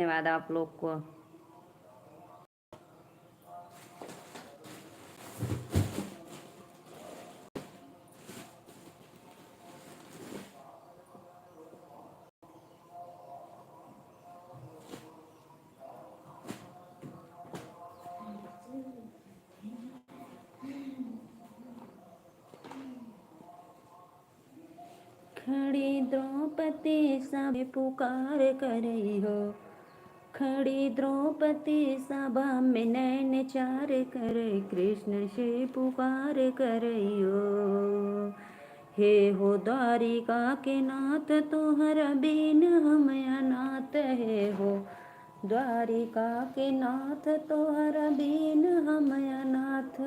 धन्यवाद आप लोग को। खड़ी द्रौपदी सभा पुकार करई हो, खड़ी द्रौपदी सभा में नैन चार करे, कृष्ण से पुकार करई हो। हे हो द्वारिका के नाथ तोहर बिन हम अनाथ, हे हो द्वारिका के नाथ तोहर बिन हम अनाथ।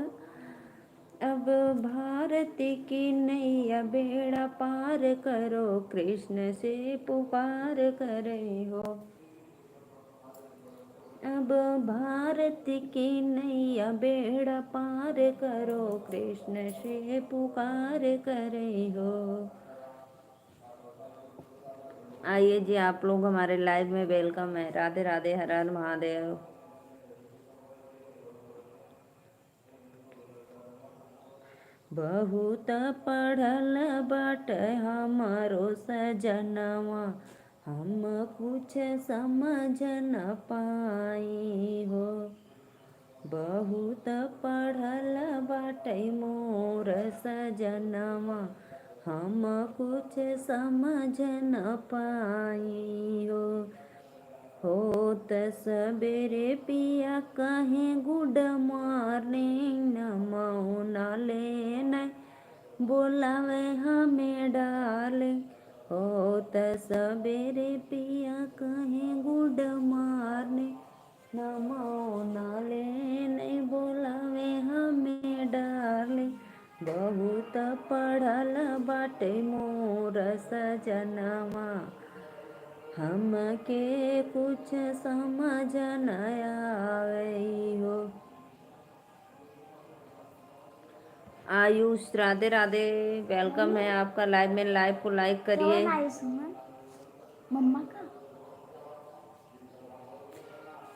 अब भारती की नैया बेड़ा पार करो, कृष्ण से पुकार करे हो। अब भारती की नैया बेड़ा पार करो, कृष्ण से पुकार करे हो। आइए जी, आप लोग हमारे लाइव में वेलकम है। राधे राधे, हर हर महादेव। बहुत पढ़ल बट हमारो सजनवा, हम कुछ समझ न पाई हो। बहुत पढ़ल बाटे मोर सजनवा, हम कुछ समझ न पाई हो। होत सबेरे पिया कहें गुड मॉर्निंग, नमो नाले बोलावे हमें डार्लिंग। होत सबेरे पिया कहें गुड मॉर्निंग, नमो नाले बोलावे हमें डार्लिंग। बहुत पढ़ल बाटे मोर सजनवा, हमके कुछ समझ न आवे हो। आयुष राधे राधे, वेलकम है आपका लाइव में। लाइव को लाइक करिए। मम्मा का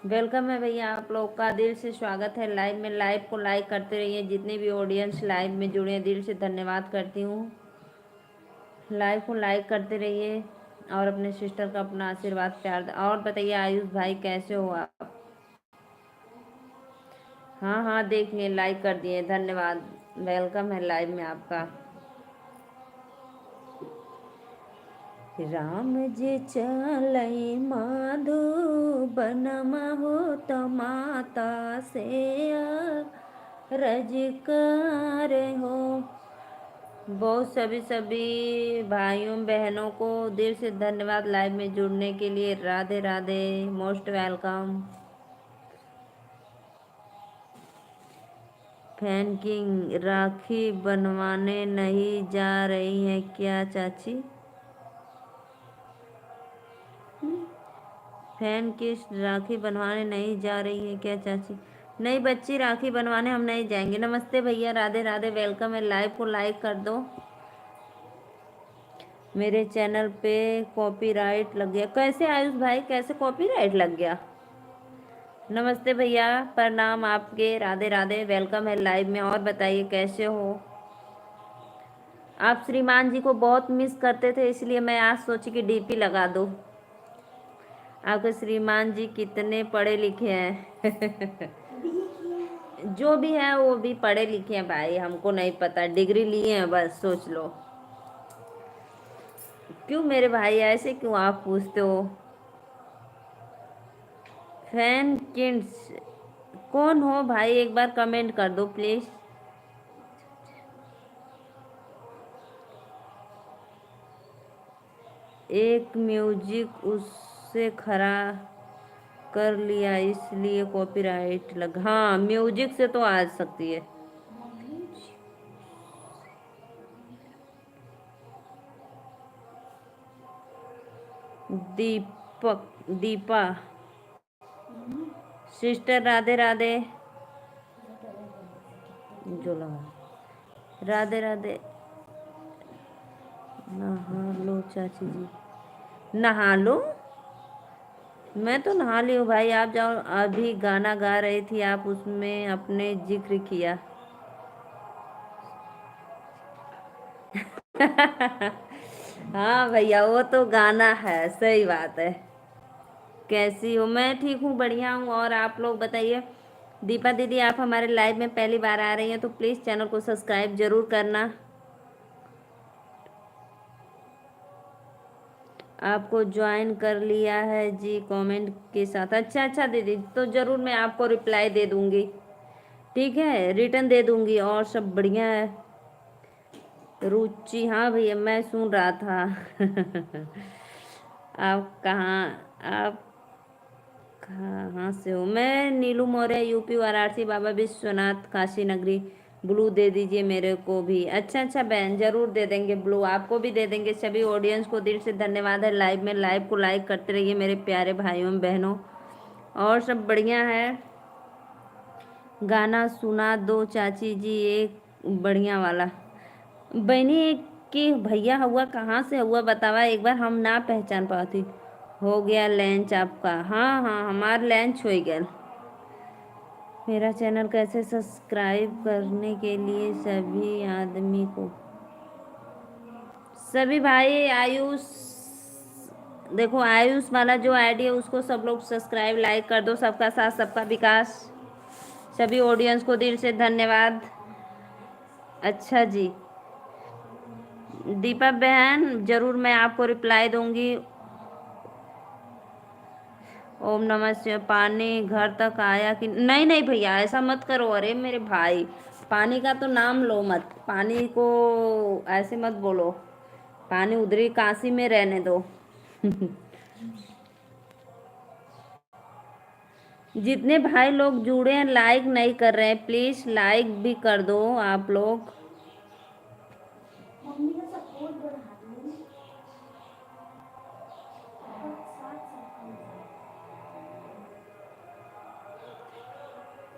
वेलकम है भैया, आप लोग का दिल से स्वागत है लाइव में। लाइव को लाइक करते रहिए। जितने भी ऑडियंस लाइव में जुड़े हैं, दिल से धन्यवाद करती हूँ। लाइव को लाइक करते रहिए और अपने सिस्टर का अपना आशीर्वाद प्यार। और बताइए आयुष भाई, कैसे हो आप? हाँ हाँ, देख लिए, लाइक कर दिए, धन्यवाद। वेलकम है लाइव में आपका। राम जी चलई माधुबनमा हो, तो माता से रज कर हो। बहुत सभी भाइयों बहनों को दिल से धन्यवाद लाइव में जुड़ने के लिए। Radhe Radhe, most welcome. फैन किंग राखी बनवाने नहीं जा रही है क्या चाची? फैन किस राखी बनवाने नहीं जा रही है क्या चाची? नहीं बच्ची, राखी बनवाने हम नहीं जाएंगे। नमस्ते भैया, राधे राधे, वेलकम है। लाइव को लाइक कर दो। मेरे चैनल पे कॉपीराइट लग गया कैसे? आयुष भाई, कैसे कॉपीराइट लग गया? नमस्ते भैया, प्रणाम आपके। राधे राधे, वेलकम है लाइव में। और बताइए कैसे हो आप? श्रीमान जी को बहुत मिस करते थे, इसलिए मैं आज सोची कि डीपी लगा दूं। आपके श्रीमान जी कितने पढ़े लिखे हैं? जो भी है वो भी पढ़े लिखे हैं भाई, हमको नहीं पता, डिग्री लिए हैं बस, सोच लो। क्यों मेरे भाई ऐसे क्यों आप पूछते हो? फैन किड्स कौन हो भाई? एक बार कमेंट कर दो प्लीज। एक म्यूजिक उससे खरा कर लिया इसलिए कॉपीराइट लग। हाँ, म्यूजिक से तो आ सकती है। दीपक, दीपा सिस्टर, राधे राधे। जो लगा, राधे राधे। नहा लो चाची जी, नहा लो। मैं तो नहा ली हूँ भाई, आप जाओ। अभी गाना गा रही थी आप, उसमें अपने जिक्र किया। हाँ भैया, वो तो गाना है, सही बात है। कैसी हो? मैं ठीक हूँ, बढ़िया हूँ। और आप लोग बताइए। दीपा दीदी, आप हमारे लाइव में पहली बार आ रही हैं तो प्लीज़ चैनल को सब्सक्राइब जरूर करना। आपको ज्वाइन कर लिया है जी, कमेंट के साथ। अच्छा अच्छा दीदी, तो ज़रूर मैं आपको रिप्लाई दे दूँगी। ठीक है, रिटर्न दे दूँगी। और सब बढ़िया है। रुचि, हाँ भैया मैं सुन रहा था। आप आप कहाँ से हो? मैं नीलू मौर्य, यूपी वाराणसी, बाबा विश्वनाथ, काशी नगरी। ब्लू दे दीजिए मेरे को भी। अच्छा अच्छा बहन, जरूर दे देंगे ब्लू, आपको भी दे देंगे। सभी ऑडियंस को दिल से धन्यवाद है। लाइव में लाइव को लाइक करते रहिए मेरे प्यारे भाइयों बहनों। और सब बढ़िया है। गाना सुना दो चाची जी एक बढ़िया वाला। बहनी एक कि भैया हुआ कहाँ से हुआ बतावा एक बार, हम ना पहचान पाती। हो गया लंच आपका? हाँ हाँ, हमार लंच हो गया। मेरा चैनल कैसे सब्सक्राइब करने के लिए सभी आदमी को, सभी भाई आयुष, देखो आयुष वाला जो आईडी है उसको सब लोग सब्सक्राइब लाइक कर दो। सबका साथ सबका विकास। सभी ऑडियंस को दिल से धन्यवाद। अच्छा जी, दीपा बहन जरूर मैं आपको रिप्लाई दूंगी। ओम नमः शिवाय। पानी घर तक आया कि नहीं? नहीं भैया, ऐसा मत करो। अरे मेरे भाई, पानी का तो नाम लो मत, पानी को ऐसे मत बोलो। पानी उधरी काशी में रहने दो। जितने भाई लोग जुड़े हैं लाइक नहीं कर रहे हैं, प्लीज लाइक भी कर दो आप लोग। मम्मी का सपोर्ट बढ़ा दो। पापा के साथ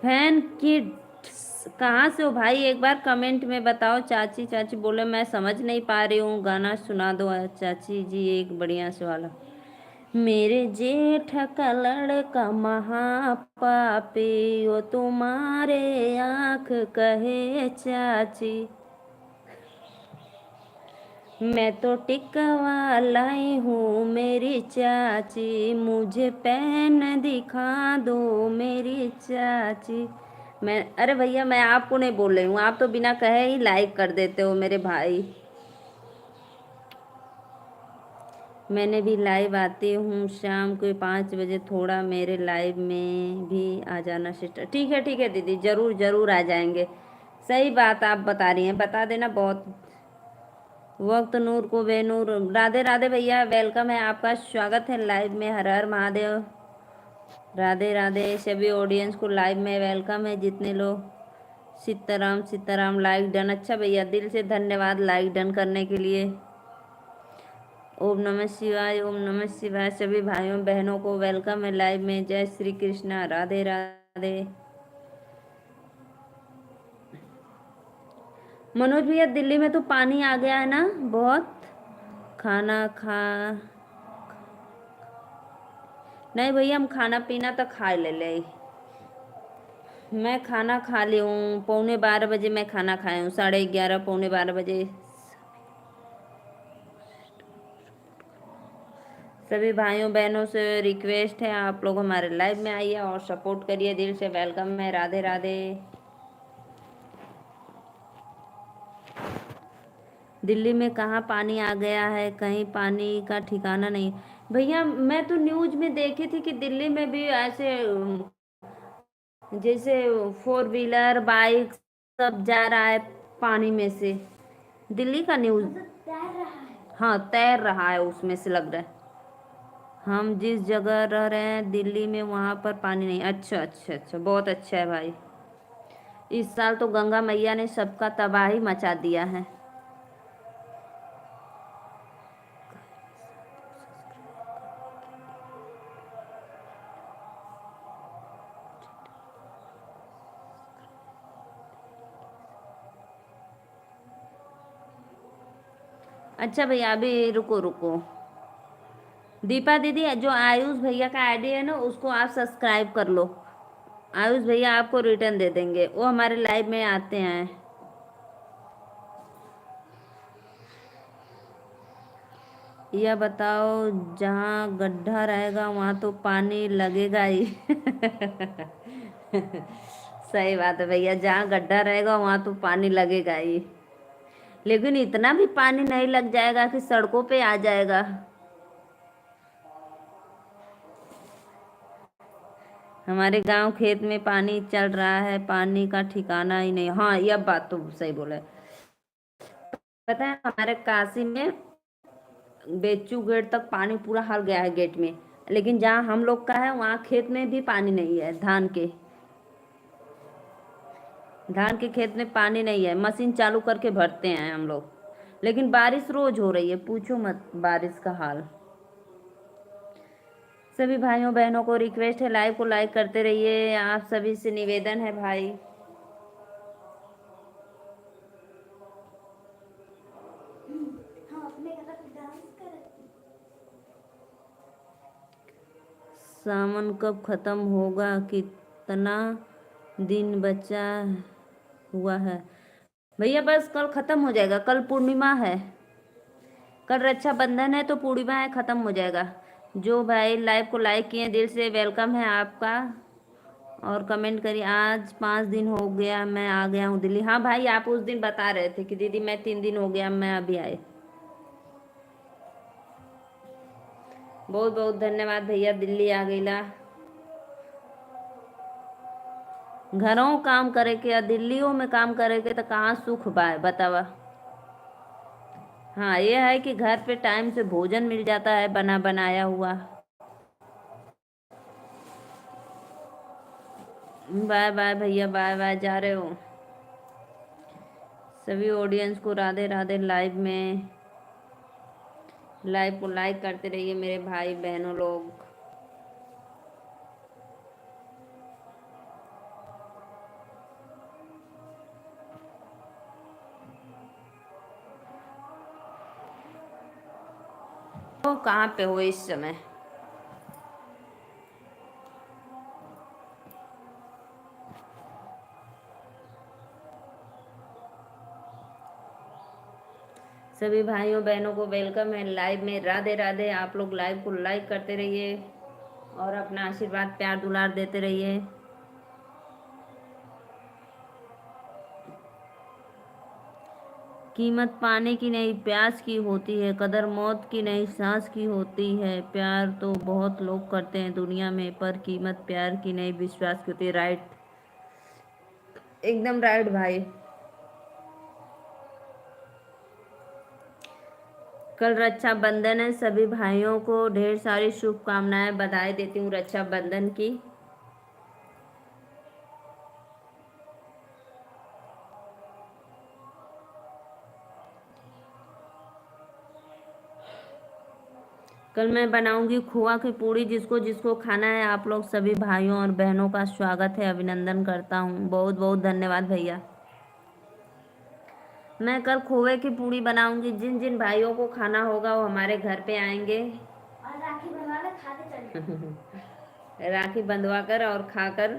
फैन किड्स कहाँ से हो भाई? एक बार कमेंट में बताओ। चाची चाची बोले, मैं समझ नहीं पा रही हूँ, गाना सुना दो चाची जी एक बढ़िया से वाला। मेरे जेठ का लड़का महापापी, वो तुम्हारे आँख कहे चाची। मैं तो टिकवा लाई हूँ मेरी चाची, मुझे पेन दिखा दो मेरी चाची। मैं, अरे भैया मैं आपको नहीं बोल रही हूँ, आप तो बिना कहे ही लाइक कर देते हो मेरे भाई। मैंने भी लाइव आती हूँ शाम को 5 बजे, थोड़ा मेरे लाइव में भी आ जाना सिस्टर। ठीक है दीदी, जरूर जरूर आ जाएंगे। सही बात आप बता रही हैं, बता देना। बहुत वक्त नूर को बेनूर। राधे राधे भैया, वेलकम है आपका, स्वागत है लाइव में। हर हर महादेव। राधे राधे सभी ऑडियंस को लाइव में वेलकम है, जितने लोग। Sitaram Sitaram, like done. अच्छा भैया, दिल से धन्यवाद लाइक डन करने के लिए। ओम नमः शिवाय, ओम नमः शिवाय। सभी भाइयों बहनों को वेलकम है लाइव में। जय श्री कृष्णा, राधे राधे। मनोज भैया, दिल्ली में तो पानी आ गया है ना बहुत? खाना खा, नहीं भैया हम खाना पीना तो खा ले। मैं खाना खा ली हूँ, 11:15 बजे मैं खाना खाई हूँ, 11:30 11:15 बजे। सभी भाइयों बहनों से रिक्वेस्ट है, आप लोग हमारे लाइव में आइए और सपोर्ट करिए। दिल से वेलकम है। राधे राधे। दिल्ली में कहाँ पानी आ गया है? कहीं पानी का ठिकाना नहीं भैया। मैं तो न्यूज में देखी थी कि दिल्ली में भी ऐसे जैसे 4 व्हीलर बाइक सब जा रहा है पानी में से। दिल्ली का न्यूज। मतलब तैर रहा है। हाँ तैर रहा है उसमें से, लग रहा है। हम जिस जगह रह रहे हैं दिल्ली में, वहां पर पानी नहीं। अच्छा अच्छा अच्छा, बहुत अच्छा है भाई। इस साल तो गंगा मैया ने सबका तबाही मचा दिया है। अच्छा भैया, अभी रुको रुको। दीपा दीदी, जो आयुष भैया का आईडी है ना, उसको आप सब्सक्राइब कर लो। आयुष भैया आपको रिटर्न दे देंगे, वो हमारे लाइव में आते हैं। यह बताओ, जहाँ गड्ढा रहेगा वहां तो पानी लगेगा ही। सही बात है भैया, जहाँ गड्ढा रहेगा वहां तो पानी लगेगा ही, लेकिन इतना भी पानी नहीं लग जाएगा कि सड़कों पे आ जाएगा। हमारे गांव खेत में पानी चल रहा है, पानी का ठिकाना ही नहीं। हाँ, यह बात तो सही बोला है। पता है हमारे काशी में बेचू गेट तक पानी पूरा भर गया है गेट में, लेकिन जहाँ हम लोग का है वहाँ खेत में भी पानी नहीं है। धान के खेत में पानी नहीं है, मशीन चालू करके भरते हैं हम लोग। लेकिन बारिश रोज हो रही है, पूछो मत बारिश का हाल। सभी भाइयों बहनों को रिक्वेस्ट है, लाइव को लाइक करते रहिए, आप सभी से निवेदन है भाई। हम अपने घर पे डांस कर। सावन कब खत्म होगा, कितना दिन बचा हुआ है? भैया बस कल खत्म हो जाएगा, कल पूर्णिमा है, कल रक्षाबंधन है तो पूर्णिमा है, खत्म हो जाएगा। जो भाई लाइव को लाइक किए दिल से वेलकम है आपका। और कमेंट करिए, आज 5 दिन हो गया मैं आ गया हूँ दिल्ली। हाँ भाई, आप उस दिन बता रहे थे कि दीदी मैं 3 दिन हो गया, मैं अभी आए। बहुत बहुत धन्यवाद भैया, दिल्ली आ गईला। घरों काम करे के या दिल्लियों में काम करे के तो कहाँ सुख बा बतावा। हाँ, ये है कि घर पे टाइम से भोजन मिल जाता है बना बनाया हुआ। बाय बाय भैया, बाय बाय, जा रहे हो? सभी ऑडियंस को राधे राधे। लाइव को लाइक करते रहिए मेरे भाई बहनों लोग। तो कहाँ पे हो इस समय? सभी भाइयों बहनों को वेलकम है लाइव में, राधे राधे। आप लोग लाइव को लाइक करते रहिए और अपना आशीर्वाद प्यार दुलार देते रहिए। कीमत पाने की नहीं प्यास की होती है, कदर मौत की नहीं सांस की होती है। प्यार तो बहुत लोग करते हैं दुनिया में, पर कीमत प्यार की नहीं विश्वास की होती है। राइट, एकदम राइट भाई। कल रक्षाबंधन है, सभी भाइयों को ढेर सारी शुभकामनाएं, बधाई देती हूँ रक्षाबंधन की। कल मैं बनाऊंगी खोआ की पूड़ी, जिसको जिसको खाना है आप लोग सभी भाइयों और बहनों का स्वागत है, अभिनंदन करता हूँ। बहुत बहुत धन्यवाद भैया। मैं कल खोए की पूड़ी बनाऊंगी, जिन जिन भाइयों को खाना होगा वो हमारे घर पे आएंगे। और राखी बनवाना खाते चले। राखी बंधवा कर और खाकर।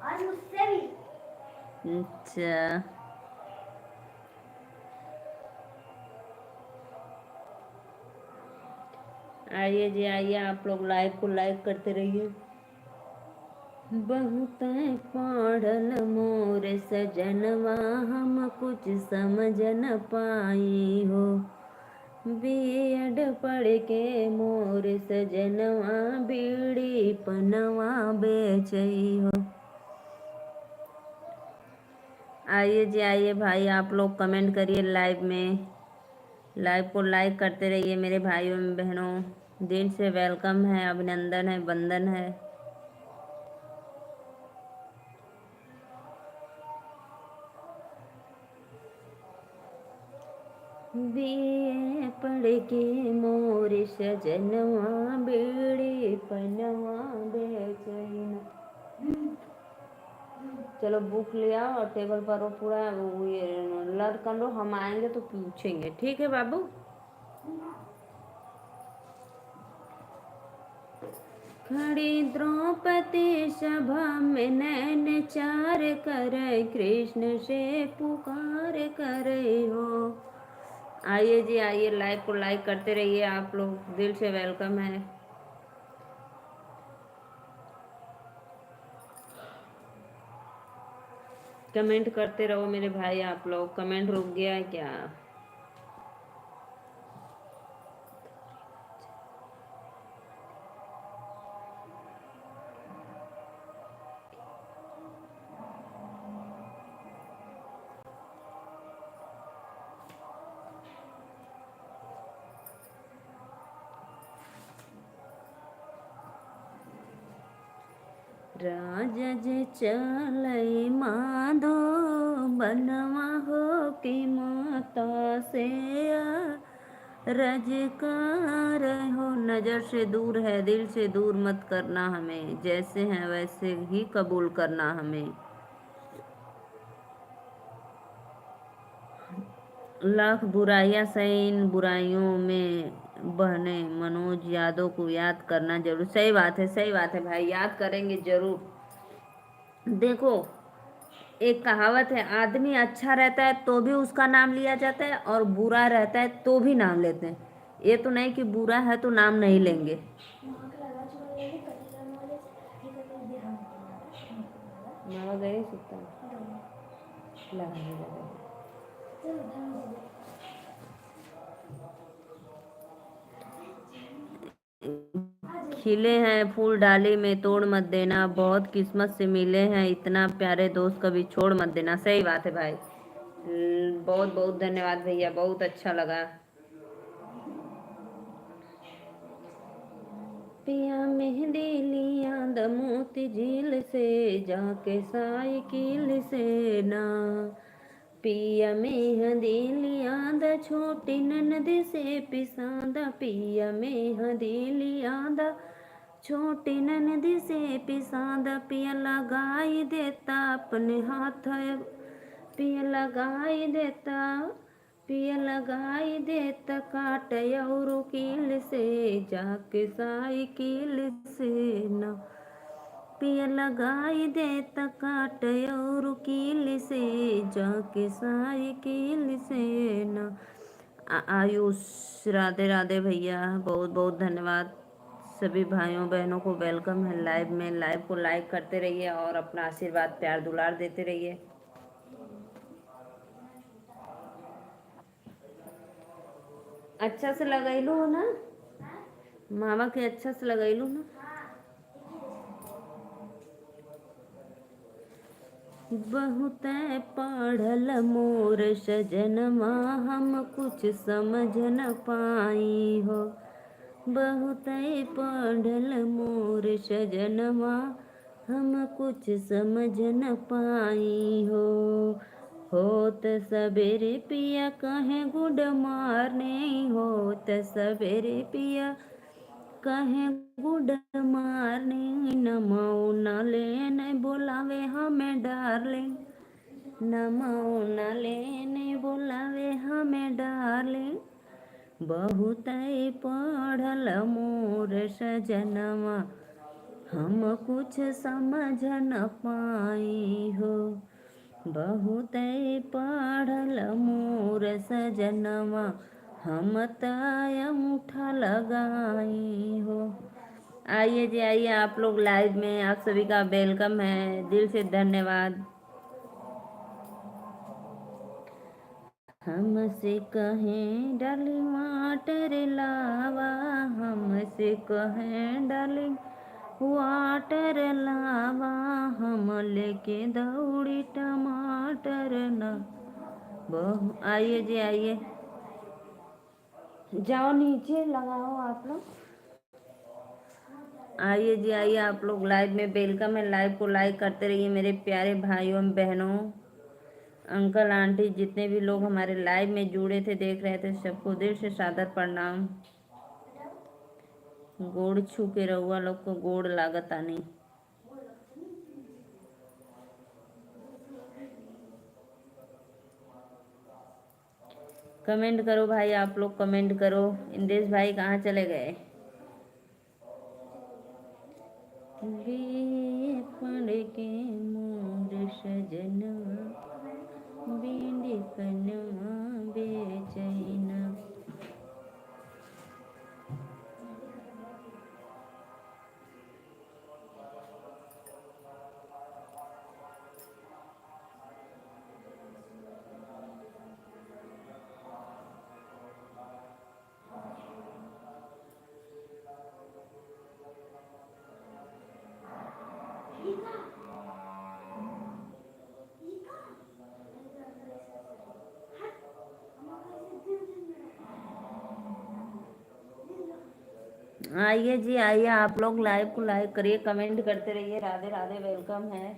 और मुझसे भी। अच्छा, आइए जी आइए, आप लोग लाइव को लाइक करते रहिए। बहुत पढ़ल मोर सजनवा, हम कुछ समझ न पाई हो। बीएड पढ़ के मोर सजनवा, बीड़ी पनवा बेचई हो। आइए जी आइए भाई, आप लोग कमेंट करिए लाइव में, लाइव को लाइक करते रहिए मेरे भाइयों बहनों। दिल से वेलकम है, अभिनंदन है, वंदन है। बीए पढ़ के मोर सजनवा, बीड़ी पनवा बेचैन। चलो बुक लिया और टेबल पर वो पूरा ये लर्न कर लो, हम आएंगे तो पूछेंगे, ठीक है बाबू? खड़ी द्रौपदी सभा में नैन चार करे, कृष्ण से पुकार करे हो। आइए जी आइए, लाइव को लाइक करते रहिए, आप लोग दिल से वेलकम है। कमेंट करते रहो मेरे भाई, आप लोग। कमेंट रुक गया है क्या? राजा जे चलई माधो बनवा हो कि माता से रजकार हो। नजर से दूर है, दिल से दूर मत करना हमें, जैसे हैं वैसे ही कबूल करना हमें। लाख बुराइयां सही, इन बुराइयों में बहने मनोज यादव को याद करना जरूर। सही बात है, सही बात है भाई, याद करेंगे जरूर। देखो, एक कहावत है, आदमी अच्छा रहता है तो भी उसका नाम लिया जाता है, और बुरा रहता है तो भी नाम लेते हैं। ये तो नहीं कि बुरा है तो नाम नहीं लेंगे। मावा गए सुता लगाने लगा। खिले हैं फूल डाली में तोड़ मत देना, बहुत किस्मत से मिले हैं इतना प्यारे दोस्त, कभी छोड़ मत देना। सही बात है भाई, बहुत बहुत धन्यवाद भैया, बहुत अच्छा लगा। पिया मेहंदी लिया दमोती झील से, जाके साइकिल से ना। पिया मेहंदी लिया द छोटी ननद से पिसादा, पिया मेहंदी लिया द छोटी ननद से पिसादा। पिया लगाई देता अपने हाथ, पिया लगाई देता, पिया लगाई देता काट और कील से, जाके साइकिल से ना। पिया लगाई देता काट और कील से, जाके साइकिल से ना। आयुष, राधे राधे भैया, बहुत बहुत धन्यवाद। सभी भाइयों बहनों को वेलकम है लाइव में। लाइव को लाइक करते रहिए और अपना आशीर्वाद प्यार दुलार देते रहिए। अच्छा से लगैलू हो ना मामा के, अच्छा से लगैलू ना। बहुत पढ़ल मोर सजनवा, हम कुछ समझ न पाई हो। बहुत पढ़ल मोर सजनवा, हम कुछ समझ न पाई हो। होत सवेरे पिया कहे गुड मॉर्निंग, होत सवेरे पिया कहे गुड मॉर्निंग। नमो न लेने बोलावे हमें डार्लिंग, नमो न लेने बोलावे हमें डार्लिंग। बहुत पढ़ल मोर सजनवा, हम कुछ समझ न पाई हो। बहुत पढ़ल मोर सजनवा, हम अंगूठा लगाई हो। आइए जी आइए, आप लोग लाइव में, आप सभी का वेलकम है, दिल से धन्यवाद। हमसे कहें डार्लिंग वाटर लावा, हमसे कहें डार्लिंग वाटर लावा, हम लेके दौड़ी टमाटर ना। बहु आइए जी आइए, जाओ नीचे लगाओ आप लोग। आइए जी आइए, आप लोग लाइव में वेलकम है। लाइव को लाइक करते रहिए मेरे प्यारे भाइयों बहनों, अंकल आंटी, जितने भी लोग हमारे लाइव में जुड़े थे, देख रहे थे, सबको दिल से सादर प्रणाम। गोड़ छू के रहुआ लोग को गोड़ लागत आनी। कमेंट करो भाई, आप लोग कमेंट करो। इंदेश भाई कहाँ चले गए? बे पढ़ के मोर सजनवा बिंदी कनवा बेचैना। आइए जी आइए, आप लोग लाइव को लाइक करिए, कमेंट करते रहिए। राधे राधे, वेलकम है।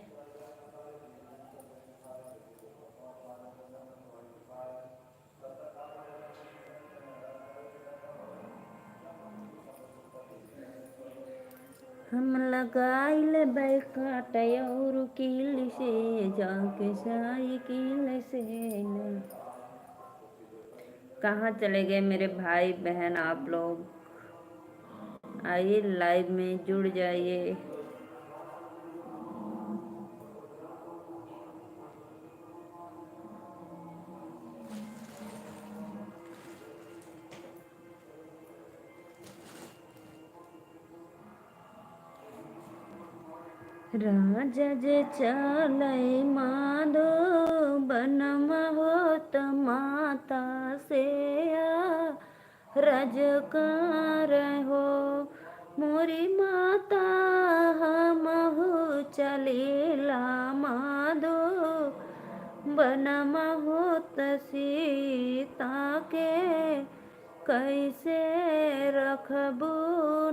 हम लगाइल बैकाट और किल से जाके साइकिल से न। कहाँ चले गए मेरे भाई बहन आप लोग? आइए लाइव में जुड़ जाइए। राजा जे चले माधो बनम होत माता से रजकार हो मोरी माता हमहु चलेला माधो बनम होत सीता के कैसे रखबू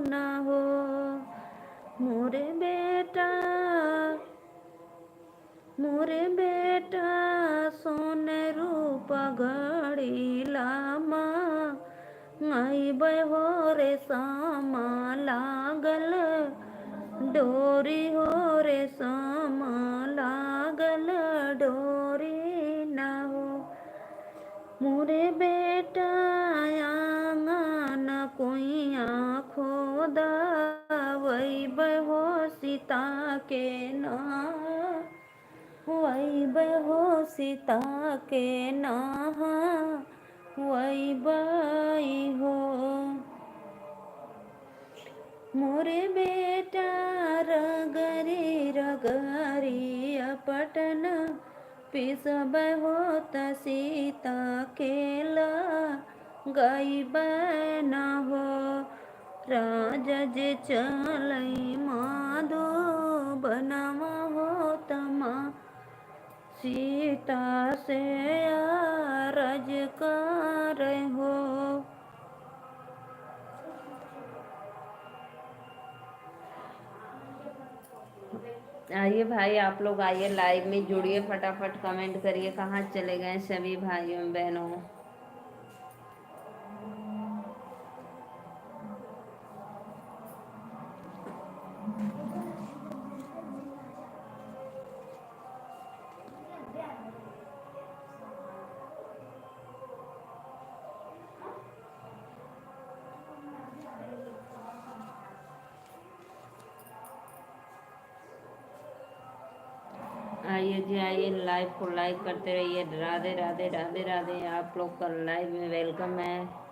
न हो मोरे बेटा सोने रूप घड़ी लामा हो रे सामा लागल डोरी हो रे सामा लागल डोरी ना हो मोरे बेटा आंगन कुइया खोदा वही बहो सीता के ना वही बहो सीता के नहा वही बई हो मोरे बेटा रगरी रगरी अपटन पिसब होत सीता केला गई न हो राजा जे चलई माधो बनवा होत माँ सीता से रज कर हो। आइए भाई आप लोग आइए, लाइव में जुड़िए, फटाफट कमेंट करिए। कहाँ चले गए सभी भाइयों बहनों? आइए जी आइए, लाइव को लाइक करते रहिए। राधे राधे राधे राधे, आप लोग का लाइव में वेलकम है।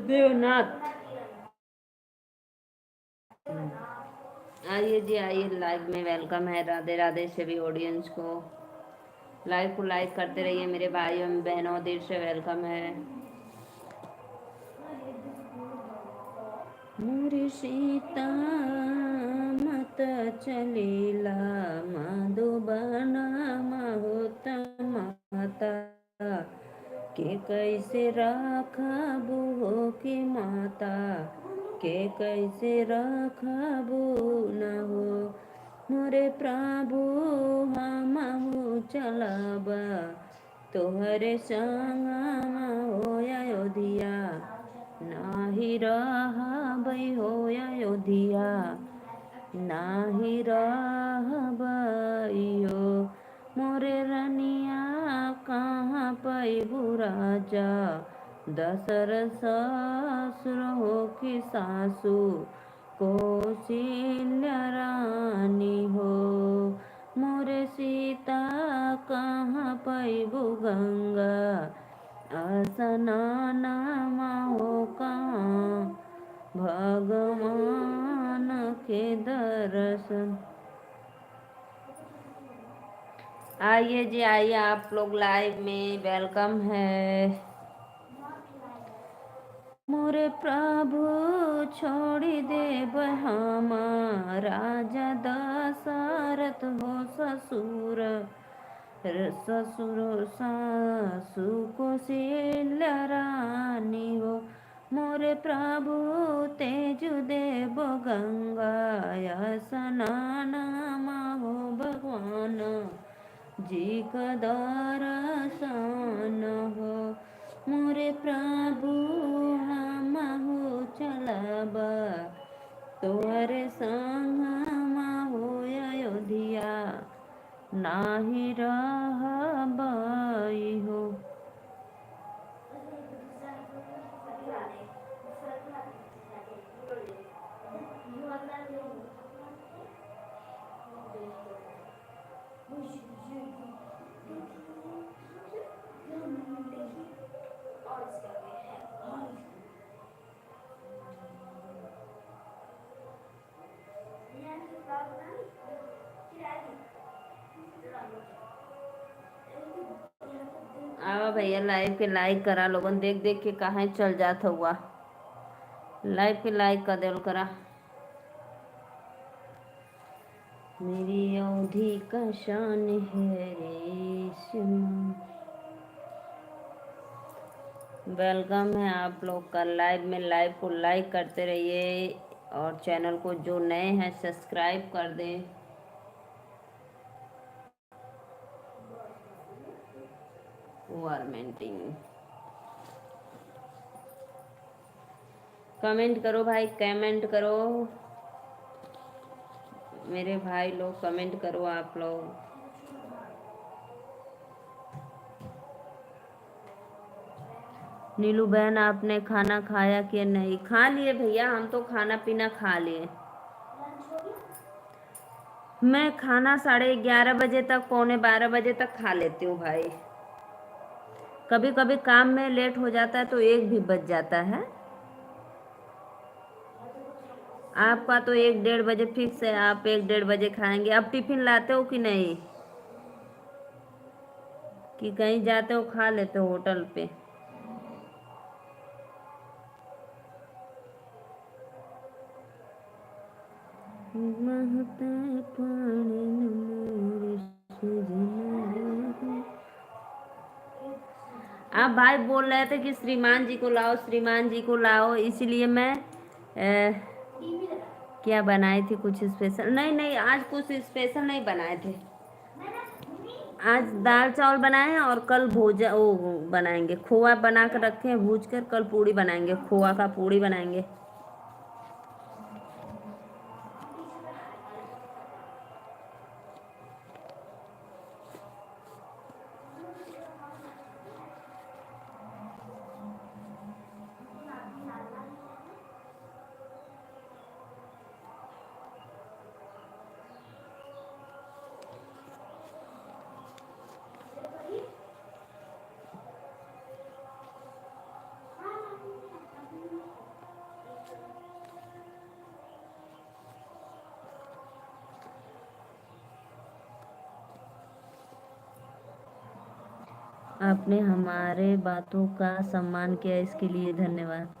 देवनाथ आइए जी आइए, लाइव में वेलकम है। राधे राधे सभी ऑडियंस को। लाइव को लाइक करते रहिए मेरे भाइयों बहनों, दिल से वेलकम है। मोरी सीता मत चलीला मधुबन होत माता के कैसे राखबू हो कि माता के कैसे राखबू न हो मोरे प्रभु हमहु चलब तोहरे संग हो अयोध्या नाही रहबै हो अयोध्या नाही रहबै हो मोरे रनिया कहाँ पैबू राजा दशरथ ससुर हो कि सासु कौशल्या रानी हो मोरे सीता कहाँ पैबू गंगा स्नान हो कहाँ भगवान के दर्शन। आइए जी आइए, आप लोग लाइव में वेलकम है। मोरे प्रभु छोड़ी देव हम राजा दशरथ हो ससुर ससुर सासु कौशल्या रानी हो मोरे प्रभु तेजु देव गंगा स्नान हो भगवान जी का दर्शन हो मोरे प्रभु हमहु चलब तोहरे संग हो अयोध्या नाही रहबै हो। आवा भैया लाइव के लाइक करा लोगन, देख देख के कहाँ चल जात हुआ। लाइव के लाइक कर देल करा। मेरी अवधि का शान है रेशम। वेलकम है आप लोग का लाइव में। लाइव को लाइक करते रहिए और चैनल को जो नए हैं सब्सक्राइब कर दें। वारमेंटिंग कमेंट करो भाई, कमेंट करो मेरे भाई लोग, कमेंट करो आप लोग। नीलू बहन आपने खाना खाया कि नहीं? खा लिए भैया, हम तो खाना पीना खा लिए। मैं खाना 11:30 बजे तक, पौने 12 बजे तक खा लेती हूँ भाई। कभी कभी काम में लेट हो जाता है तो 1 भी बज जाता है। आपका तो 1-1:30 बजे फिक्स है, आप 1-1:30 बजे खाएंगे। अब टिफिन लाते हो कि नहीं, कि कहीं जाते हो खा लेते हो होटल पे? आप भाई बोल रहे थे कि श्रीमान जी को लाओ, श्रीमान जी को लाओ, इसीलिए मैं क्या बनाई थी कुछ स्पेशल? नहीं नहीं, आज कुछ स्पेशल नहीं बनाए थे। आज दाल चावल बनाए हैं और कल भोजा वो बनाएंगे, खोआ बना कर रखे हैं भूज कर, कल पूड़ी बनाएंगे, खोआ का पूड़ी बनाएंगे। आपने हमारे बातों का सम्मान किया, इसके लिए धन्यवाद।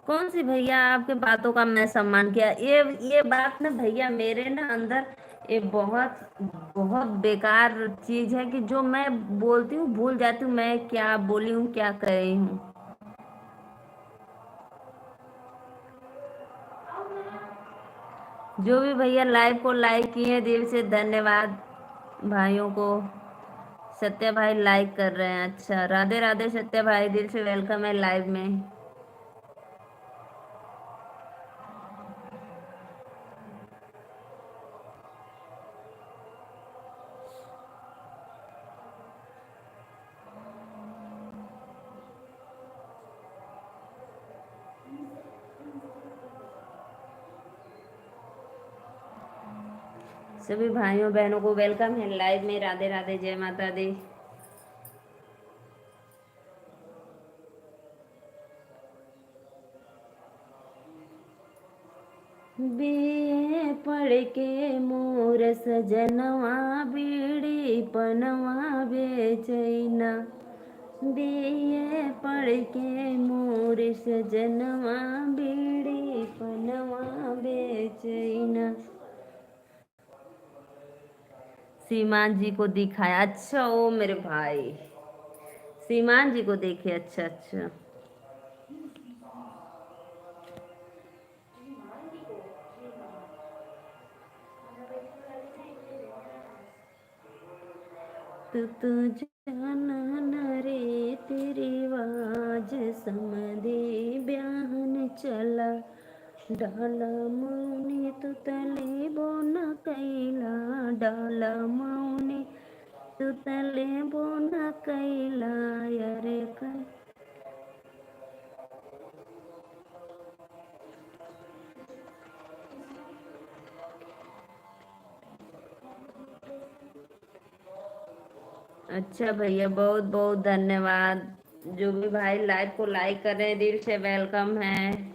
कौन सी भैया आपके बातों का मैं सम्मान किया? ये बात ना भैया, मेरे ना अंदर ये बहुत बहुत बेकार चीज है कि जो मैं बोलती हूँ भूल जाती हूँ मैं क्या बोली हूँ, क्या कह रही हूँ। जो भी भैया लाइव को लाइक किए दिल से धन्यवाद भाइयों को। सत्या भाई लाइक कर रहे हैं, अच्छा राधे राधे सत्या भाई, दिल से वेलकम है लाइव में। सभी भाइयों बहनों को वेलकम है लाइव में, राधे राधे, जय माता दी। बीए पढ़ के मोर सजनवा बीड़ी पनवा बेचैना। बीए पढ़ के मोर सजनवा बीड़ी पनवा बेचैना। सीमान जी को दिखाया, अच्छा ओ मेरे भाई सीमान जी को देखे, अच्छा अच्छा। तू जाना न रे तेरी आवाज समदे ब्याहन चला। डाला मौनी तू तले बोना कैला। डाला मौनी तू तले बोना कैला यारे कर। अच्छा भैया बहुत बहुत धन्यवाद। जो भी भाई लाइव को लाइक कर रहे हैं दिल से वेलकम है।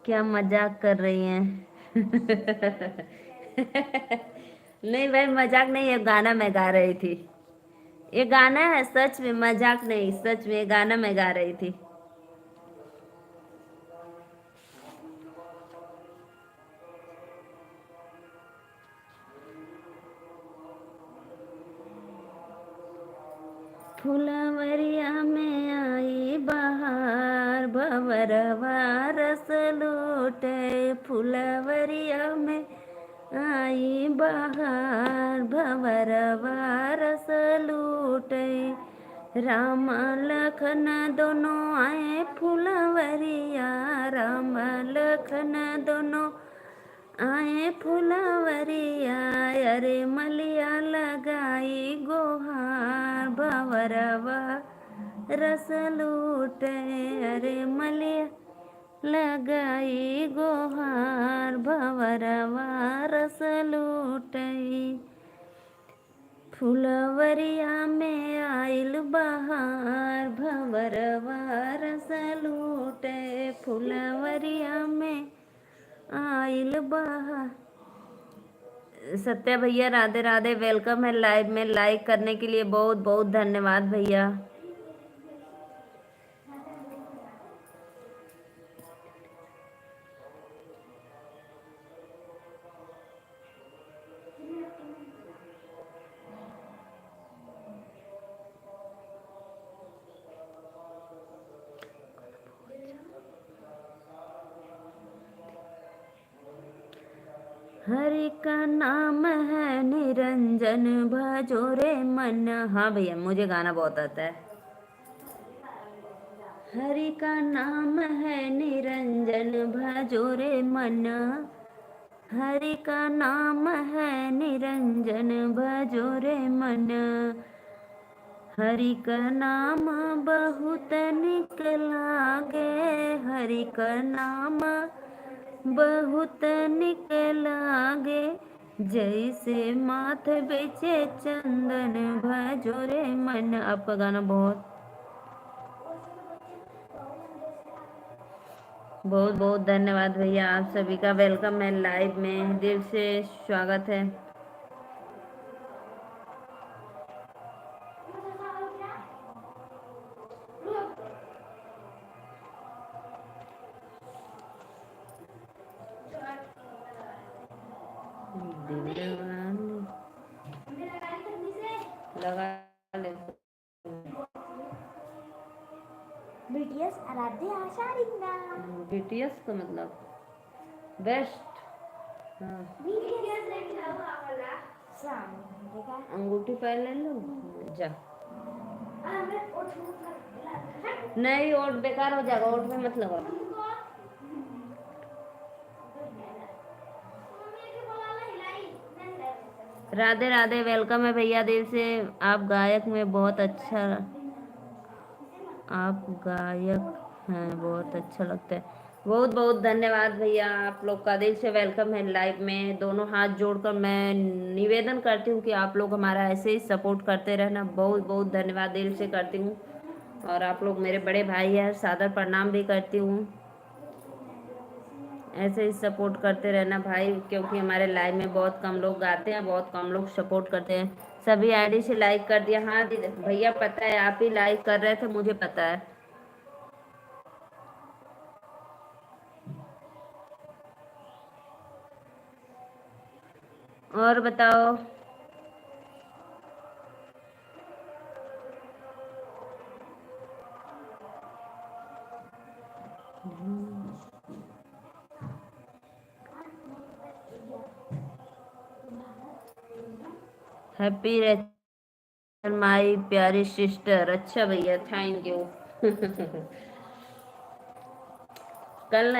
क्या मजाक कर रही हैं? नहीं भाई मजाक नहीं, ये गाना मैं गा रही थी। ये गाना है सच में, मजाक नहीं, सच में ये गाना मैं गा रही थी। फुलवरिया में आई बहार भंवरवा रस लूटे। फुलवरिया में आई बहार भंवरवा रस लूटे। राम लखन दोनों आए फुलवरिया। राम लखन दोनों आए फुलवरिया। अरे मलिया लगाई गोहार भंवरवा रस लूटे। अरे मलिया लगाई गोहार भंवरवा रस लूटे। फुलवरिया में आइल बहार भंवरवा रस लूटे। फुलवरिया में आइल बहार। सत्या भैया राधे राधे, वेलकम है लाइव में, लाइक करने के लिए बहुत बहुत धन्यवाद भैया। हरि का नाम है निरंजन भजो रे मन। हाँ भैया मुझे गाना बहुत आता है। हरि का नाम है निरंजन भजो रे मन। हरि का नाम है निरंजन भजो रे मन। हरि का नाम बहुत निक लागे। हरि का नाम बहुत निक लागे। जैसे माथे बेचे चंदन भजो रे मन। आपका गाना बहुत बहुत बहुत धन्यवाद भैया। आप सभी का वेलकम है लाइव में, दिल से स्वागत है। लगा ले। BTS आराध्य आशा रिंगा। BTS का मतलब बेस्ट। हाँ BTS देखा वाला सामने देखा। अंगूठी पहन ले लो जा। मैं उठ नहीं ओट बेकार हो जाएगा, ओट में मत लगाओ। राधे राधे, वेलकम है भैया दिल से। आप गायक में बहुत अच्छा, आप गायक हैं बहुत अच्छा लगता है। बहुत बहुत धन्यवाद भैया, आप लोग का दिल से वेलकम है लाइव में। दोनों हाथ जोड़कर मैं निवेदन करती हूँ कि आप लोग हमारा ऐसे ही सपोर्ट करते रहना। बहुत बहुत धन्यवाद दिल से करती हूँ। और आप लोग मेरे बड़े भाई हैं, सादर प्रणाम भी करती हूँ। ऐसे ही सपोर्ट करते रहना भाई, क्योंकि हमारे लाइव में बहुत कम लोग आते हैं, बहुत कम लोग सपोर्ट करते हैं। सभी आईडी से लाइक कर दिया। हाँ भैया पता है, आप ही लाइक कर रहे थे, मुझे पता है। और बताओ। हैप्पी माई प्यारी सिस्टर। अच्छा भैया थैंक यू। कल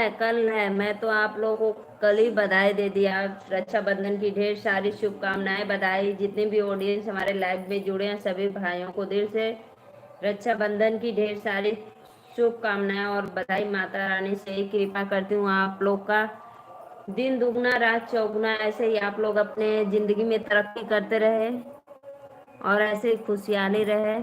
है, मैं तो आप लोगों को कल ही बधाई दे दिया। रक्षाबंधन की ढेर सारी शुभकामनाएं, बधाई। जितने भी ऑडियंस हमारे लाइव में जुड़े हैं सभी भाइयों को दिल से रक्षाबंधन की ढेर सारी शुभकामनाएं और बधाई। माता रानी से ही कृपा करती हूँ आप लोग का दिन दुगना रात चौगुना ऐसे ही आप लोग अपने जिंदगी में तरक्की करते रहे और ऐसे ही खुशहाली रहे।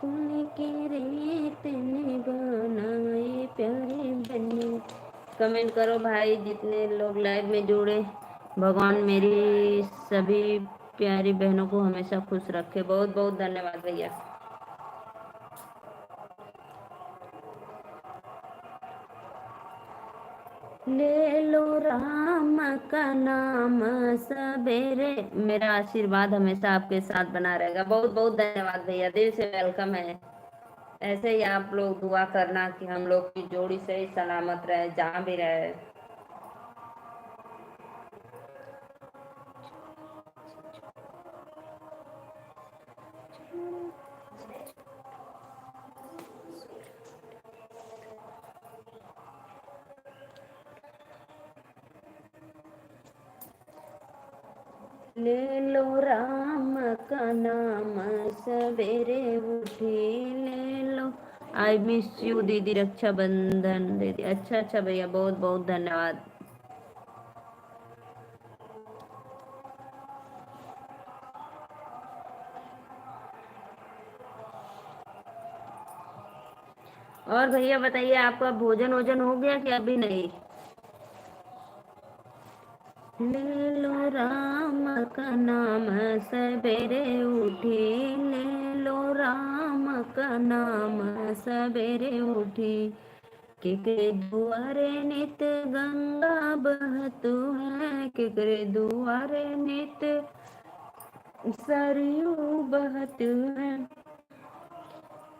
फूल के रेत ने बनाए प्यारे बने। कमेंट करो भाई जितने लोग लाइव में जुड़े। भगवान मेरी सभी प्यारी बहनों को हमेशा खुश रखे। बहुत बहुत धन्यवाद भैया। ले लो राम का नाम सवेरे। मेरा आशीर्वाद हमेशा आपके साथ बना रहेगा। बहुत बहुत धन्यवाद भैया, दिल से वेलकम है। ऐसे ही आप लोग दुआ करना कि हम लोग की जोड़ी सही सलामत रहे जहाँ भी रहे। ले लो राम का नाम सवेरे उठी ले लो। आई मिस यू दीदी, रक्षाबंधन दीदी। अच्छा अच्छा भैया, बहुत बहुत धन्यवाद। और भैया बताइए, आपका भोजन वोजन हो गया कि अभी नहीं? ले लो राम का नाम सवेरे उठी ले लो राम का नाम सवेरे उठी। केकरे दुआरे नित गंगा बहतु है, केकरे दुआरे नित सरयू बहतु है।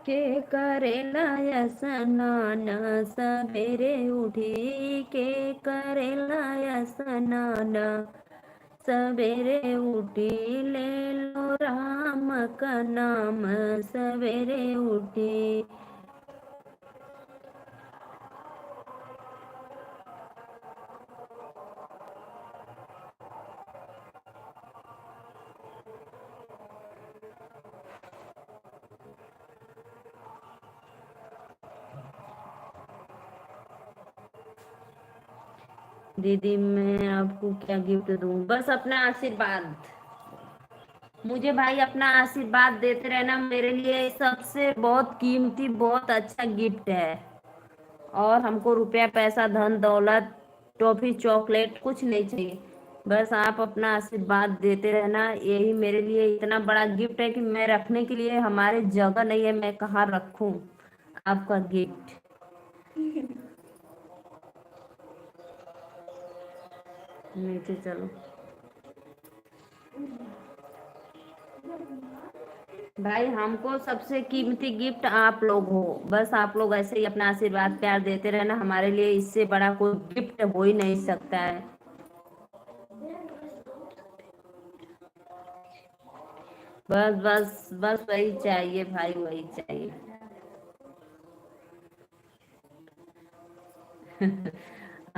के करेला स्नान सवेरे उठी के करेला स्नान सवेरे उठी ले लो राम का नाम सवेरे उठी। दीदी मैं आपको क्या गिफ्ट दूं? बस अपना आशीर्वाद। मुझे भाई अपना आशीर्वाद देते रहना, मेरे लिए सबसे बहुत कीमती बहुत अच्छा गिफ्ट है। और हमको रुपया पैसा धन दौलत टॉफी चॉकलेट कुछ नहीं चाहिए। बस आप अपना आशीर्वाद देते रहना, यही मेरे लिए इतना बड़ा गिफ्ट है कि मैं रखने के लिए हमारे जगह नहीं है, मैं कहाँ रखूं। आपका गिफ्ट। नीचे चलो भाई, हमको सबसे कीमती गिफ्ट आप लोग हो। बस आप लोग ऐसे ही अपना आशीर्वाद प्यार देते रहना, हमारे लिए इससे बड़ा कोई गिफ्ट हो ही नहीं सकता है। बस बस बस वही चाहिए भाई, वही चाहिए।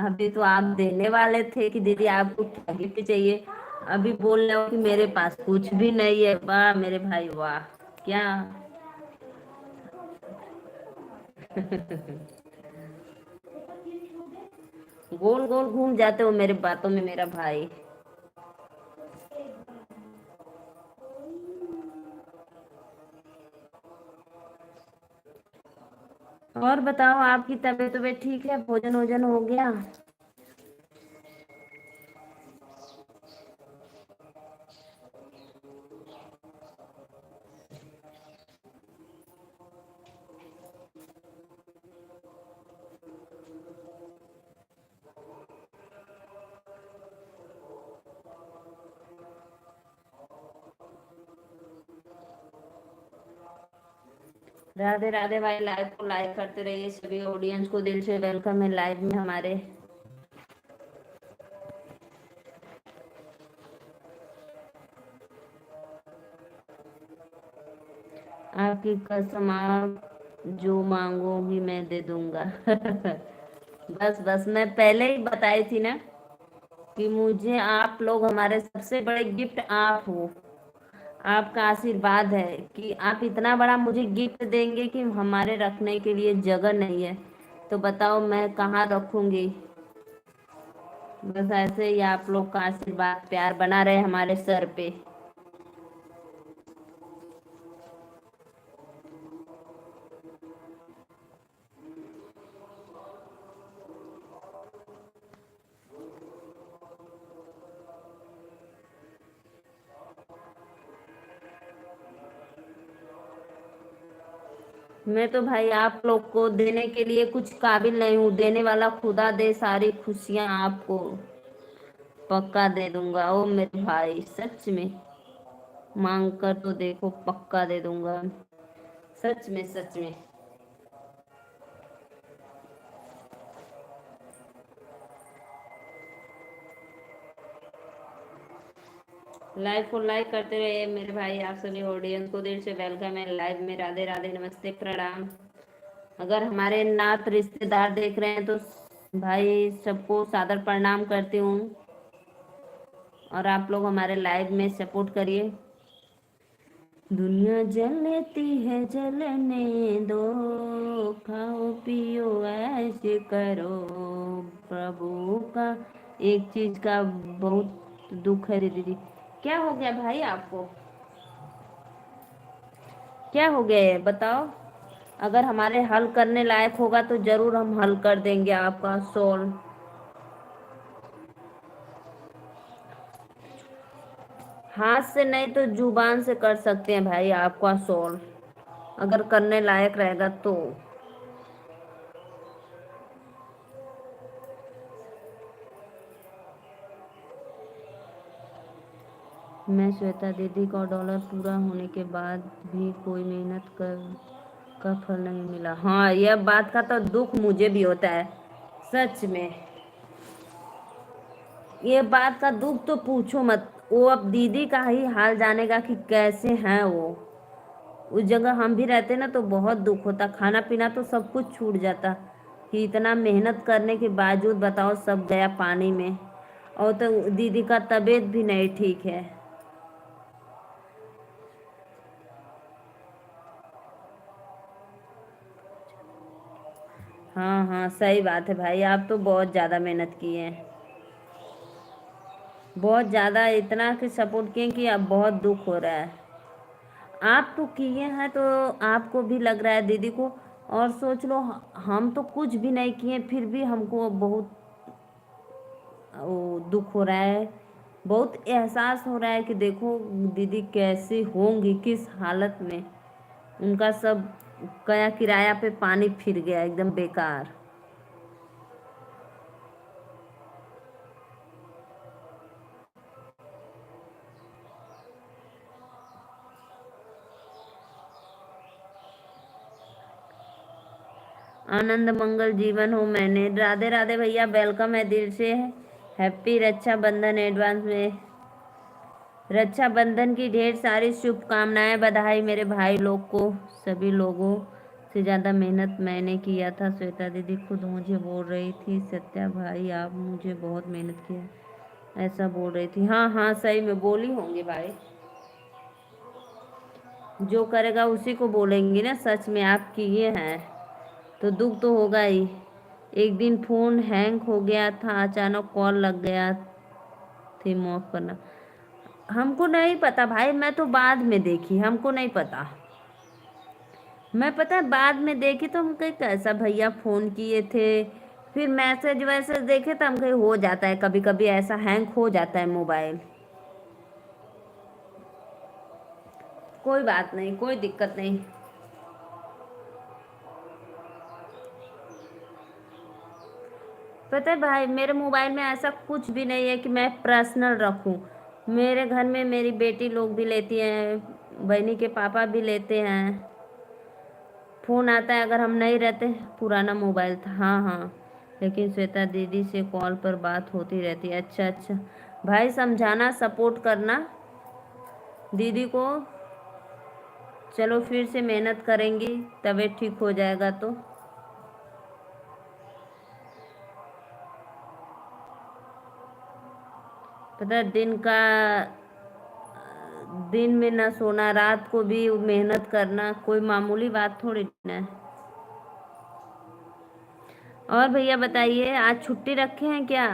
अभी तो आप देने वाले थे कि दीदी आपको क्या गिफ्ट चाहिए, अभी बोल रहे हो कि मेरे पास कुछ भी नहीं है। वाह मेरे भाई वाह, क्या गोल गोल घूम जाते हो मेरे बातों में मेरा भाई। और बताओ, आपकी तबीयत तबीयत ठीक है? भोजन वोजन हो गया? राधे राधे भाई, लाइव को लाइक करते रहिए, सभी ऑडियंस को दिल से वेलकम है लाइव में हमारे। आपकी कसम, आप जो मांगोगी मैं दे दूंगा। बस बस, मैं पहले ही बताई थी ना कि मुझे आप लोग, हमारे सबसे बड़े गिफ्ट आप हो। आपका आशीर्वाद है कि आप इतना बड़ा मुझे गिफ्ट देंगे कि हमारे रखने के लिए जगह नहीं है, तो बताओ मैं कहाँ रखूंगी। बस ऐसे ही आप लोग का आशीर्वाद प्यार बना रहे हमारे सर पे। मैं तो भाई आप लोग को देने के लिए कुछ काबिल नहीं हूँ, देने वाला खुदा दे सारी खुशियाँ आपको। पक्का दे दूंगा ओ मेरे भाई, सच में। मांग कर तो देखो, पक्का दे दूंगा। सच में सच में। लाइव को लाइक करते रहिए मेरे भाई, आप सभी ऑडियंस को दिल से वेलकम है लाइव में। राधे राधे, नमस्ते, प्रणाम। अगर हमारे नात रिश्तेदार देख रहे हैं तो भाई सबको सादर प्रणाम करती हूँ। और आप लोग हमारे लाइव में सपोर्ट करिए। दुनिया जलती है जलने दो, खाओ पियो ऐसे करो प्रभु का। एक चीज का बहुत दुख है दीदी। क्या हो गया भाई आपको? क्या हो गया है बताओ। अगर हमारे हल करने लायक होगा तो जरूर हम हल कर देंगे आपका सोल्व। हाथ से नहीं तो जुबान से कर सकते हैं भाई आपका सोल्व, अगर करने लायक रहेगा तो। मैं श्वेता दीदी को डॉलर पूरा होने के बाद भी कोई मेहनत कर का फल नहीं मिला। हाँ, यह बात का तो दुख मुझे भी होता है। सच में, ये बात का दुख तो पूछो मत। वो अब दीदी का ही हाल जानेगा कि कैसे हैं वो। उस जगह हम भी रहते ना तो बहुत दुख होता, खाना पीना तो सब कुछ छूट जाता। कि इतना मेहनत करने के बावजूद बताओ सब गया पानी में। और तो दीदी का तबीयत भी नहीं ठीक है। हाँ हाँ, सही बात है भाई, आप तो बहुत ज्यादा मेहनत किए हैं। बहुत ज्यादा, इतना कि सपोर्ट किए कि अब बहुत दुख हो रहा है। आप तो किए हैं तो आपको भी लग रहा है दीदी को। और सोच लो, हम तो कुछ भी नहीं किए फिर भी हमको बहुत वो दुख हो रहा है। बहुत एहसास हो रहा है कि देखो दीदी कैसी होंगी, किस हालत में। उनका सब गया किराया पे, पानी फिर गया एकदम बेकार। आनंद मंगल जीवन हो। मैंने राधे राधे भैया, वेलकम है दिल से। हैप्पी रक्षाबंधन एडवांस में। रक्षाबंधन की ढेर सारी शुभकामनाएं, बधाई मेरे भाई लोग को। सभी लोगों से ज़्यादा मेहनत मैंने किया था। श्वेता दीदी खुद मुझे बोल रही थी, सत्या भाई आप मुझे बहुत मेहनत किया, ऐसा बोल रही थी। हाँ हाँ, सही में बोली होंगी भाई, जो करेगा उसी को बोलेंगी ना। सच में आप किए हैं तो दुख तो होगा ही। एक दिन फोन हैंग हो गया था, अचानक कॉल लग गया थी, माफ करना। हमको नहीं पता भाई, मैं तो बाद में देखी, हमको नहीं पता। मैं पता है बाद में देखी तो हम कहीं कैसा भैया फोन किए थे, फिर मैसेज वैसेज देखे तो हम कहीं हो जाता है, कभी कभी ऐसा हैंग हो जाता है मोबाइल। कोई बात नहीं, कोई दिक्कत नहीं। पता है भाई, मेरे मोबाइल में ऐसा कुछ भी नहीं है कि मैं पर्सनल रखूं। मेरे घर में मेरी बेटी लोग भी लेती हैं, बहनी के पापा भी लेते हैं। फ़ोन आता है अगर हम नहीं रहते। पुराना मोबाइल था, हाँ हाँ, लेकिन श्वेता दीदी से कॉल पर बात होती रहती है। अच्छा अच्छा भाई, समझाना, सपोर्ट करना दीदी को। चलो फिर से मेहनत करेंगी, तबीयत ठीक हो जाएगा तो। पता है दिन में ना सोना, रात को भी मेहनत करना कोई मामूली बात थोड़ी ना है। और भैया बताइए, आज छुट्टी रखे हैं क्या?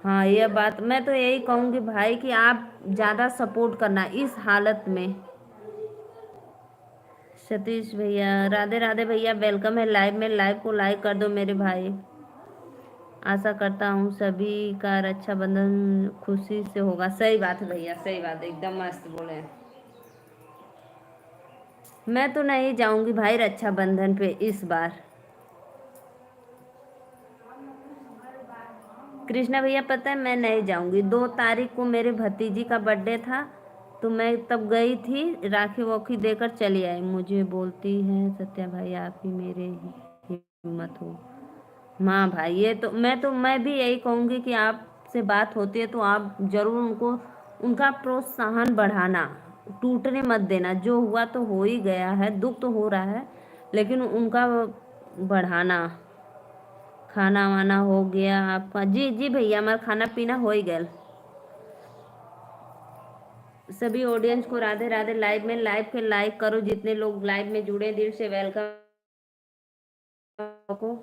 हाँ, यह बात मैं तो यही कहूँगी भाई कि आप ज़्यादा सपोर्ट करना इस हालत में। सतीश भैया, राधे राधे भैया, वेलकम है लाइव में। लाइव को लाइक कर दो मेरे भाई। आशा करता हूँ सभी का रक्षाबंधन खुशी से होगा। सही बात है भैया, सही बात है, एकदम मस्त बोले हैं। मैं तो नहीं जाऊंगी भाई रक्षाबंधन पे इस बार। कृष्णा भैया, पता है मैं नहीं जाऊंगी। 2 तारीख को मेरे भतीजी का बर्थडे था, तो मैं तब गई थी, राखी वाखी देकर चली आई। मुझे बोलती है सत्या भाई आप ही मेरे हिम्मत हो। हाँ भाई, ये तो मैं भी यही कहूँगी कि आपसे बात होती है तो आप जरूर उनको, उनका प्रोत्साहन बढ़ाना, टूटने मत देना। जो हुआ तो हो ही गया है, दुख तो हो रहा है, लेकिन उनका बढ़ाना। खाना वाना हो गया आपका? जी जी भैया, हमारा खाना पीना हो ही गया। सभी ऑडियंस को राधे राधे। लाइव में लाइव के लाइक करो, जितने लोग लाइव में जुड़े दिल से वेलकम को।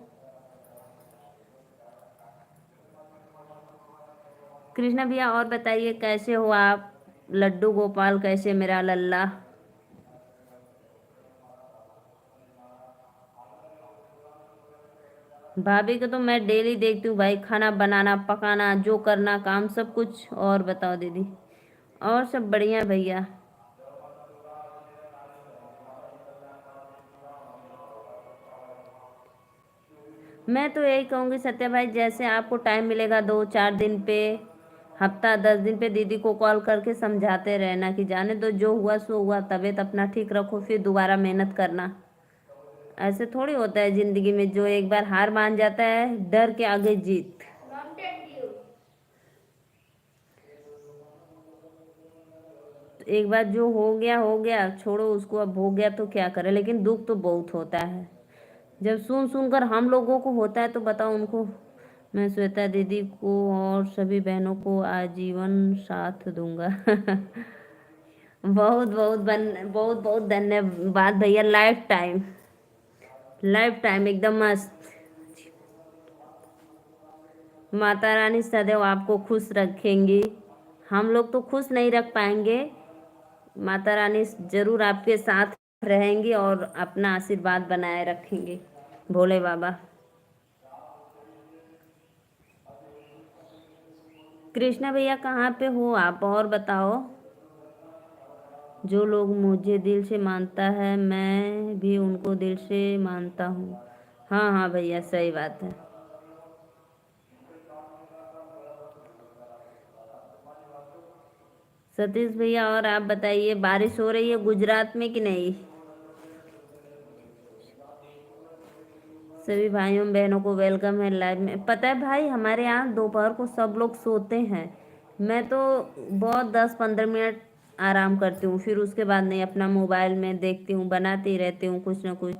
कृष्णा भैया और बताइए कैसे हो आप? लड्डू गोपाल कैसे मेरा लल्ला? भाभी को तो मैं डेली देखती हूँ भाई, खाना बनाना पकाना, जो करना काम सब कुछ। और बताओ दीदी? और सब बढ़िया भैया। मैं तो यही कहूँगी सत्या भाई, जैसे आपको टाइम मिलेगा 2-4 दिन पे, हफ्ता 10 दिन पे दीदी को कॉल करके समझाते रहना कि जाने दो, जो हुआ सो हुआ, तबीयत अपना ठीक रखो, फिर दोबारा मेहनत करना। ऐसे थोड़ी होता है जिंदगी में, जो एक बार हार मान जाता है, डर के आगे जीत। तो एक बार जो हो गया, छोड़ो उसको, अब हो गया तो क्या करे, लेकिन दुख तो बहुत होता है। जब सुन सुनकर हम लोगों को होता है तो बताओ उनको। मैं श्वेता दीदी को और सभी बहनों को आजीवन साथ दूंगा। बहुत बहुत धन्यवाद भैया। लाइफ टाइम एकदम मस्त। माता रानी सदैव आपको खुश रखेंगी। हम लोग तो खुश नहीं रख पाएंगे, माता रानी जरूर आपके साथ रहेंगी और अपना आशीर्वाद बनाए रखेंगे। भोले बाबा। कृष्णा भैया कहाँ पे हो आप, और बताओ। जो लोग मुझे दिल से मानता है मैं भी उनको दिल से मानता हूँ। हाँ हाँ भैया, सही बात है। सतीश भैया और आप बताइए, बारिश हो रही है गुजरात में कि नहीं। सभी भाइयों बहनों को वेलकम है लाइव में। पता है भाई, हमारे यहाँ दोपहर को सब लोग सोते हैं। मैं तो बहुत 10-15 मिनट आराम करती हूँ, फिर उसके बाद नहीं, अपना मोबाइल में देखती हूँ, बनाती रहती हूँ कुछ ना कुछ।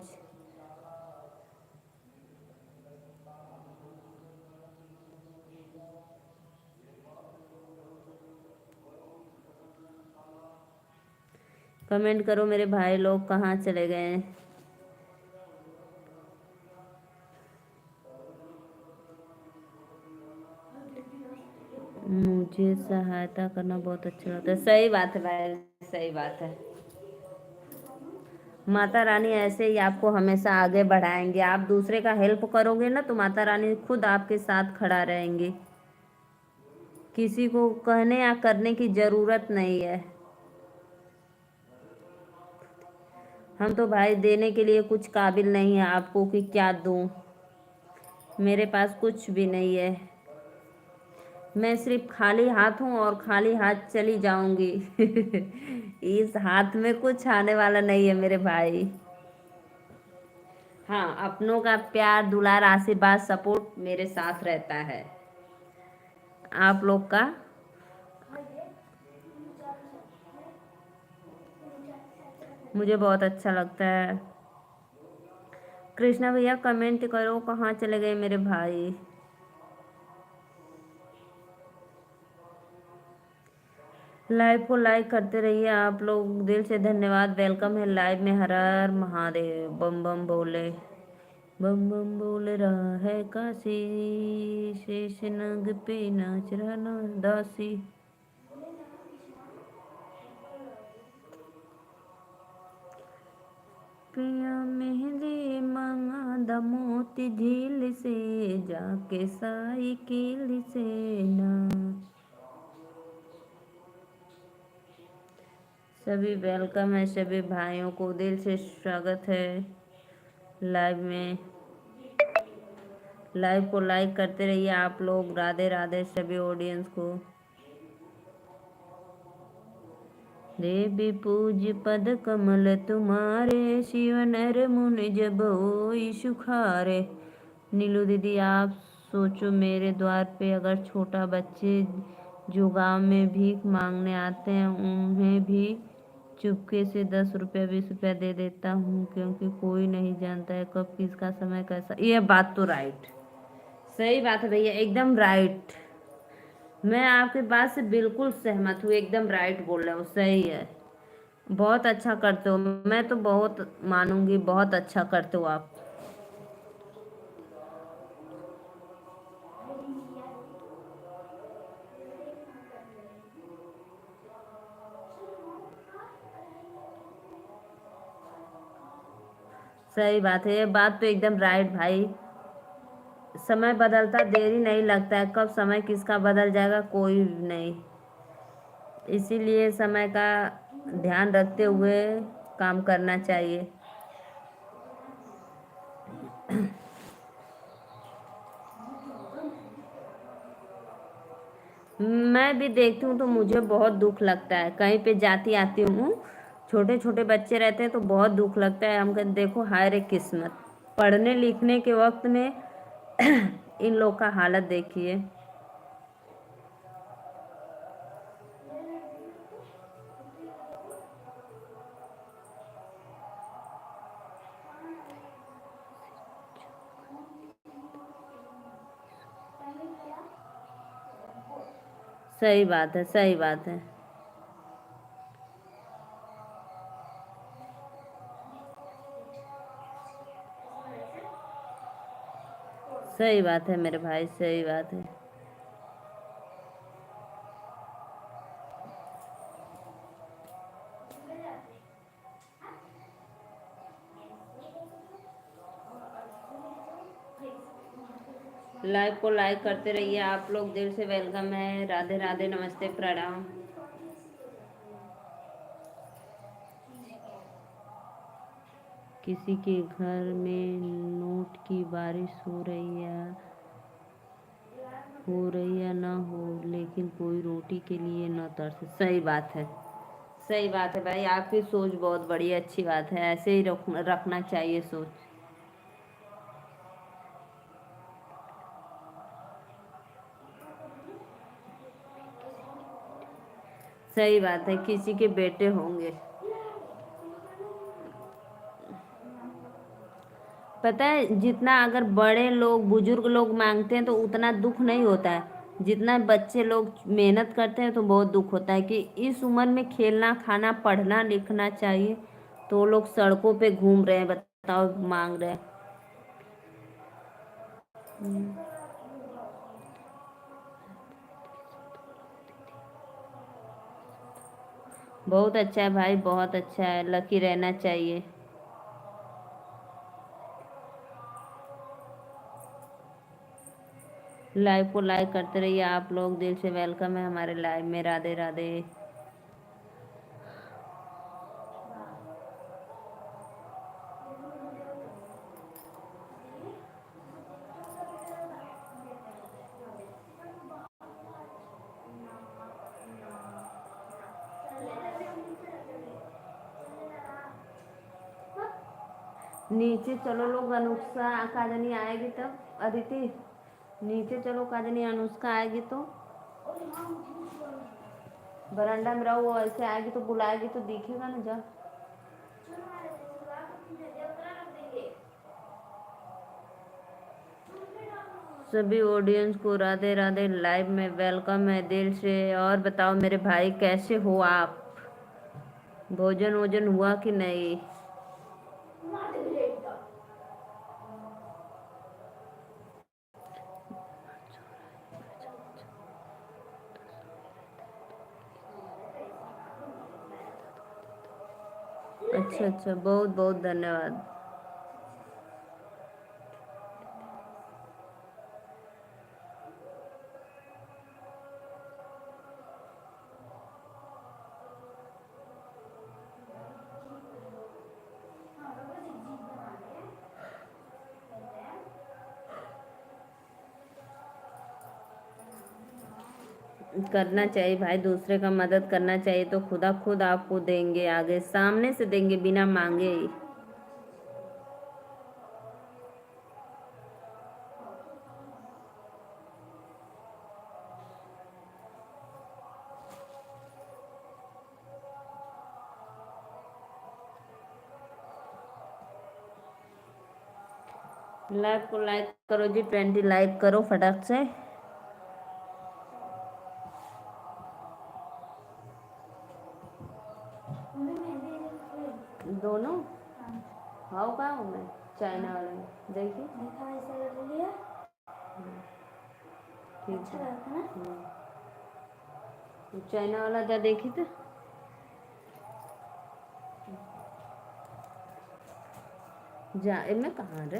कमेंट करो मेरे भाई लोग कहाँ चले गए हैं। मुझे सहायता करना बहुत अच्छा लगता है। सही बात है भाई, सही बात है। माता रानी ऐसे ही आपको हमेशा आगे बढ़ाएंगे। आप दूसरे का हेल्प करोगे ना तो माता रानी खुद आपके साथ खड़ा रहेंगे। किसी को कहने या करने की जरूरत नहीं है। हम तो भाई देने के लिए कुछ काबिल नहीं है आपको कि क्या दूं। मेरे पास कुछ भी नहीं है। मैं सिर्फ खाली हाथ हूँ और खाली हाथ चली जाऊंगी। इस हाथ में कुछ आने वाला नहीं है मेरे भाई। हाँ, अपनों का प्यार दुलार आशीर्वाद सपोर्ट मेरे साथ रहता है। आप लोग का। मुझे बहुत अच्छा लगता है। कृष्णा भैया कमेंट करो, कहाँ चले गए मेरे भाई। लाइव को लाइक करते रहिए आप लोग, दिल से धन्यवाद। वेलकम है लाइव में। हर हर महादेव। बम बम बोले, बम बम बोल रहा है काशी, शेष नग पे नाच रहा ना दासी। पिया मेहंदी मांगा दा मोती झील से, जाके साइकिल से ना। सभी वेलकम है, सभी भाइयों को दिल से स्वागत है लाइव में। लाइव को लाइक करते रहिए आप लोग। राधे राधे सभी ऑडियंस को। देवी पूज पद कमल तुम्हारे, शिव नर मुनि जब होई सुखारे। नीलू दीदी आप सोचो, मेरे द्वार पे अगर छोटा बच्चे जो गांव में भीख मांगने आते हैं उन्हें भी चुपके से 10 रुपया 20 रुपया दे देता हूँ, क्योंकि कोई नहीं जानता है कब किसका समय कैसा। ये बात तो राइट, सही बात है भैया, एकदम राइट। मैं आपके बात से बिल्कुल सहमत हूँ, एकदम राइट बोल रहे हो, सही है। बहुत अच्छा करते हो, मैं तो बहुत मानूंगी, बहुत अच्छा करते हो आप। सही बात है, ये बात तो एकदम राइट भाई। समय बदलता देरी नहीं लगता है, कब समय किसका बदल जाएगा कोई नहीं। इसीलिए समय का ध्यान रखते हुए काम करना चाहिए। मैं भी देखती हूँ तो मुझे बहुत दुख लगता है। कहीं पे जाती आती हूँ, छोटे छोटे बच्चे रहते हैं तो बहुत दुख लगता है। हम कहते देखो हाय रे किस्मत, पढ़ने लिखने के वक्त में इन लोग का हालत देखिए। सही बात है, सही बात है। सही बात है मेरे भाई, सही बात है। लाइव को लाइक करते रहिए आप लोग, दिल से वेलकम है। राधे राधे, नमस्ते, प्रणाम। किसी के घर में नोट की बारिश हो रही है ना हो, लेकिन कोई रोटी के लिए न तरसे। सही बात है, सही बात है भाई, आपकी सोच बहुत बड़ी अच्छी बात है, ऐसे ही रखना चाहिए सोच। सही बात है, किसी के बेटे होंगे। पता है, जितना अगर बड़े लोग बुजुर्ग लोग मांगते हैं तो उतना दुख नहीं होता है, जितना बच्चे लोग मेहनत करते हैं तो बहुत दुख होता है कि इस उम्र में खेलना खाना पढ़ना लिखना चाहिए, तो वो लोग सड़कों पे घूम रहे हैं, बताओ, मांग रहे हैं। बहुत अच्छा है भाई, बहुत अच्छा है, लकी रहना चाहिए। लाइव को लाइक करते रहिए आप लोग, दिल से वेलकम है हमारे लाइव में। राधे राधे। नीचे चलो लोग, अनुष्का काजनी आएगी तब, अदिति नीचे चलो, काजनी अनुष्का आएगी तो बरामदा में रहो, वो ऐसे आएगी तो बुलाएगी तो दिखेगा ना, जा। सभी ऑडियंस को राधे राधे, लाइव में वेलकम है दिल से। और बताओ मेरे भाई, कैसे हो आप? भोजन वोजन हुआ कि नहीं? अच्छा अच्छा, बहुत बहुत धन्यवाद। करना चाहिए भाई, दूसरे का मदद करना चाहिए, तो खुदा खुद आपको देंगे, आगे सामने से देंगे, बिना मांगे ही। लाइव को लाइक करो जी, 20 लाइक करो फटाक से। दोनों हाउ का हूँ मैं, चाइना वाले में देखिए, ठीक है। चाइना वाला जा देखी तो, जा इनमें कहाँ रे,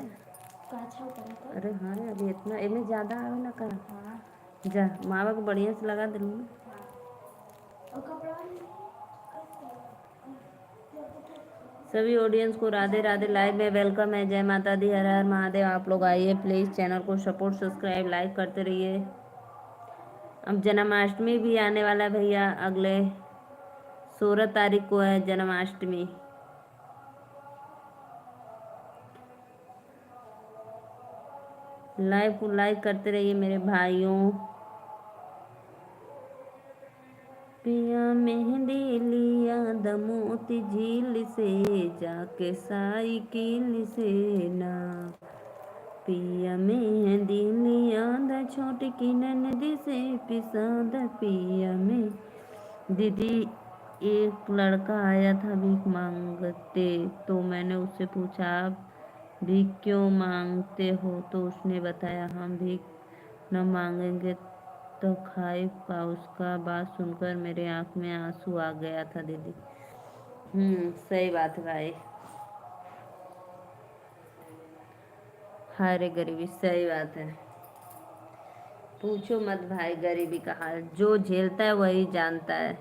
अरे हाँ रे, अभी इतना इनमें ज्यादा आवे ना करा, जा माँ बाप को बढ़िया से लगा दिलू ना। सभी ऑडियंस को राधे राधे, लाइव में वेलकम है। जय माता दी, हर हर महादेव। आप लोग आइए प्लीज़, चैनल को सपोर्ट सब्सक्राइब लाइक करते रहिए। अब जन्माष्टमी भी आने वाला है भैया, अगले 16 तारीख को है जन्माष्टमी। लाइव को लाइक करते रहिए मेरे भाइयों। पिया मेहंदी लिया दमोती झील से, जाके साइकिल से ना। पिया मेहंदी लिया द छोटी की ननदी से, पिसा द पिया में। दीदी, एक लड़का आया था भीख मांगते, तो मैंने उससे पूछा आप भीख क्यों मांगते हो, तो उसने बताया हम भीख न मांगेंगे तो खाएगा। उसका बात सुनकर मेरे आंख में आंसू आ गया था दीदी। सही बात है भाई, हाय रे गरीबी, सही बात है। पूछो मत भाई, गरीबी का हाल जो झेलता है वही जानता है।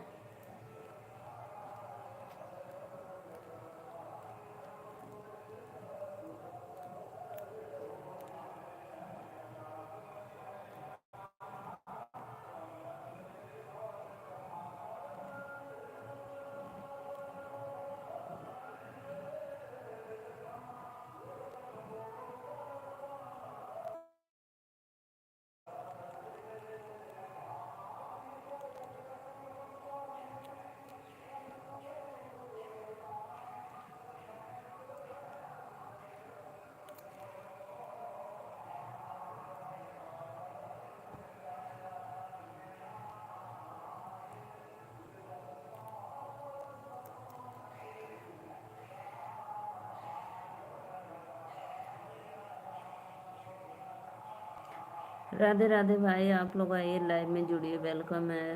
राधे राधे भाई, आप लोग आइए लाइव में जुड़िए, वेलकम है।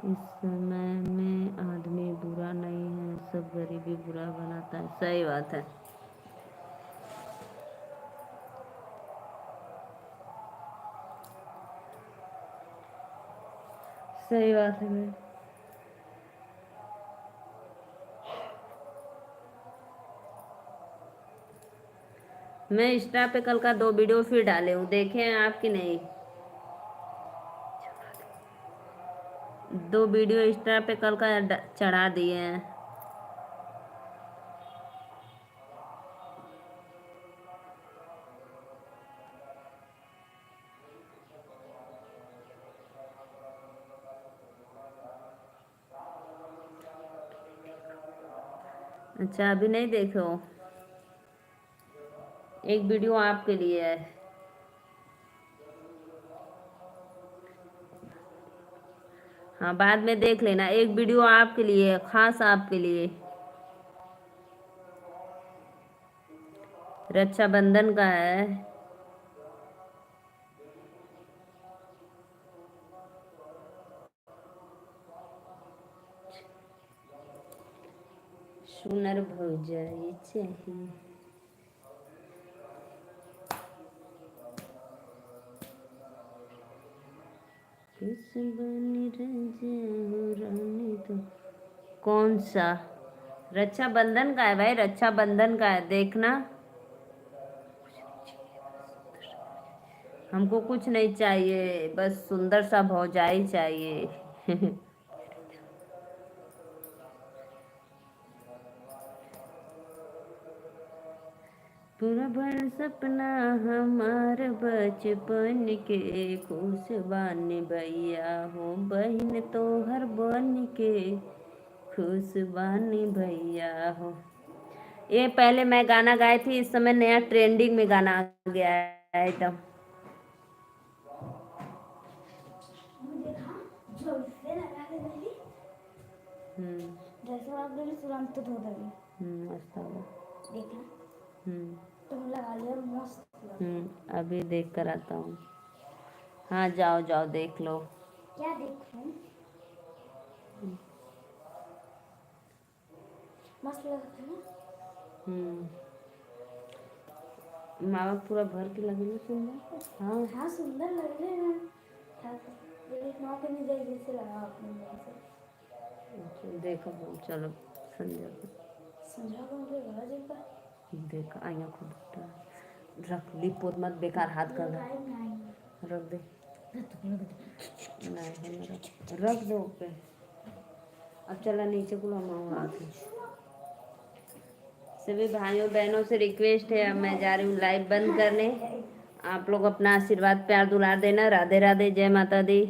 इस समय में आदमी बुरा नहीं है, सब गरीबी बुरा बनाता है। सही बात है। सही बात है भाई। मैं इंस्टा पे कल का 2 वीडियो फिर डाले हूँ, देखे हैं आप कि नहीं? 2 वीडियो इंस्टा पे कल का चढ़ा दिए हैं। अच्छा, अभी नहीं देखो? एक वीडियो आपके लिए है। हाँ, बाद में देख लेना, एक वीडियो आपके लिए है, खास आपके लिए। रक्षाबंधन का है। सुनर भौजाई चाहिए। किस बनी रंजे हो रानी तो। कौन सा? रक्षाबंधन का है भाई, रक्षाबंधन का है, देखना। हमको कुछ नहीं चाहिए, बस सुंदर सा भौजाई चाहिए। पूरा बन सपना हमार बचपन के, खुश बानी भैया हो बहन तो हर बन के, खुश बानी भैया हो। ये पहले मैं गाना गाई थी, इस समय नया ट्रेंडिंग में गाना आ गया है एकदम। मुझे कहा जो इससे लगा के गई जैसे आप मेरे तुरंत तो धो देंगे। मस्त होगा। देखना हम्म तुम लगा लिया, मस्त लगा। अभी देख कर आता हूँ। हाँ, जाओ जाओ देख लो। क्या देखूं? मस्त लगता है ना। मावा पूरा भर के लगे ना सुंदर। हाँ हाँ, सुंदर लग रहे हैं। एक नौ के नहीं जल्दी से लगा आपने मेरे से। देखो, चलो संजय को समझा को मुझे बड़ा देखा। देख आइया खुद रख ली, पोत मत बेकार हाथ कर दे, रख दे। नहीं रख दो पे। अब चला नीचे को लगा हाथ। सभी भाइयों बहनों से रिक्वेस्ट है, अब मैं जा रही हूँ लाइव बंद करने। आप लोग अपना आशीर्वाद प्यार दुलार देना। राधे राधे, जय माता दी।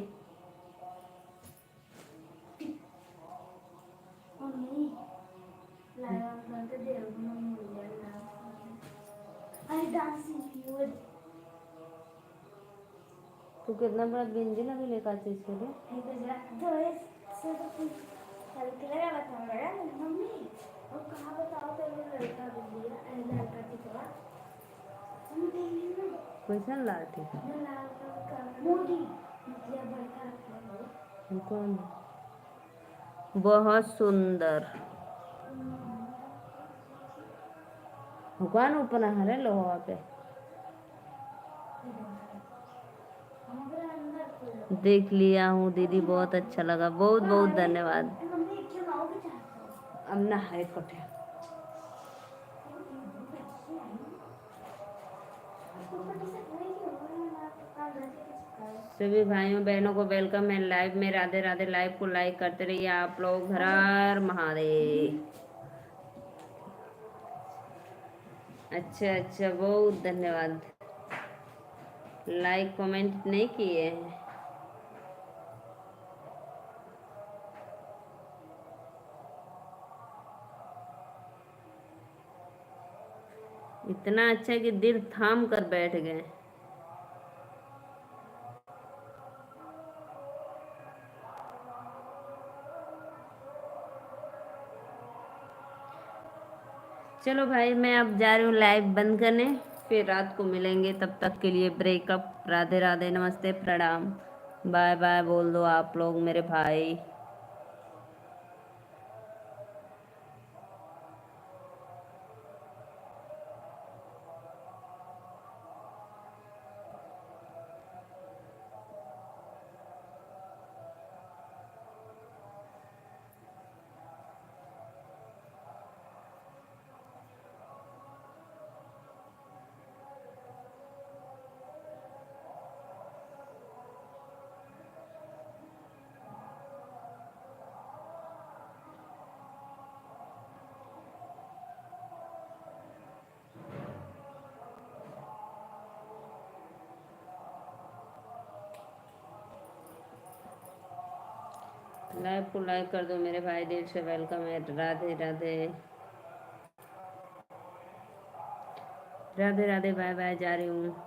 तू कितना बड़ा बिंदी लगे लेकर आती इसके लिए। मम्मी और कहाँ बताओ तो ये लड़का बिल्ली है, लड़का टिकवा कैसा लाठी? मोदी मतलब बड़का। कौन? बहुत सुंदर भगवान ऊपर हरे लोहा पे। हमारे अंदर तो देख लिया हूँ दीदी, बहुत अच्छा लगा, बहुत बहुत धन्यवाद। मम्मी क्यों नाव भी चाहते हो अब नहाए कोठे। ऊपर से नहीं क्यों हो रहा है ना काम रहते किस सभी भाइयों बहनों को वेलकम है लाइव में। राधे राधे। लाइव को लाइक करते रहिए आप लोग। हर हर महादेव। अच्छा अच्छा, बहुत धन्यवाद। लाइक कमेंट नहीं किए हैं। इतना अच्छा कि दिल थाम कर बैठ गए। चलो भाई, मैं अब जा रही हूँ लाइव बंद करने, फिर रात को मिलेंगे। तब तक के लिए ब्रेकअप। राधे राधे, नमस्ते, प्रणाम, बाय बाय बोल दो आप लोग मेरे भाई। लाइव को लाइक कर दो मेरे भाई, दिल से वेलकम है। राधे राधे। राधे राधे, बाय बाय, जा रही हूँ।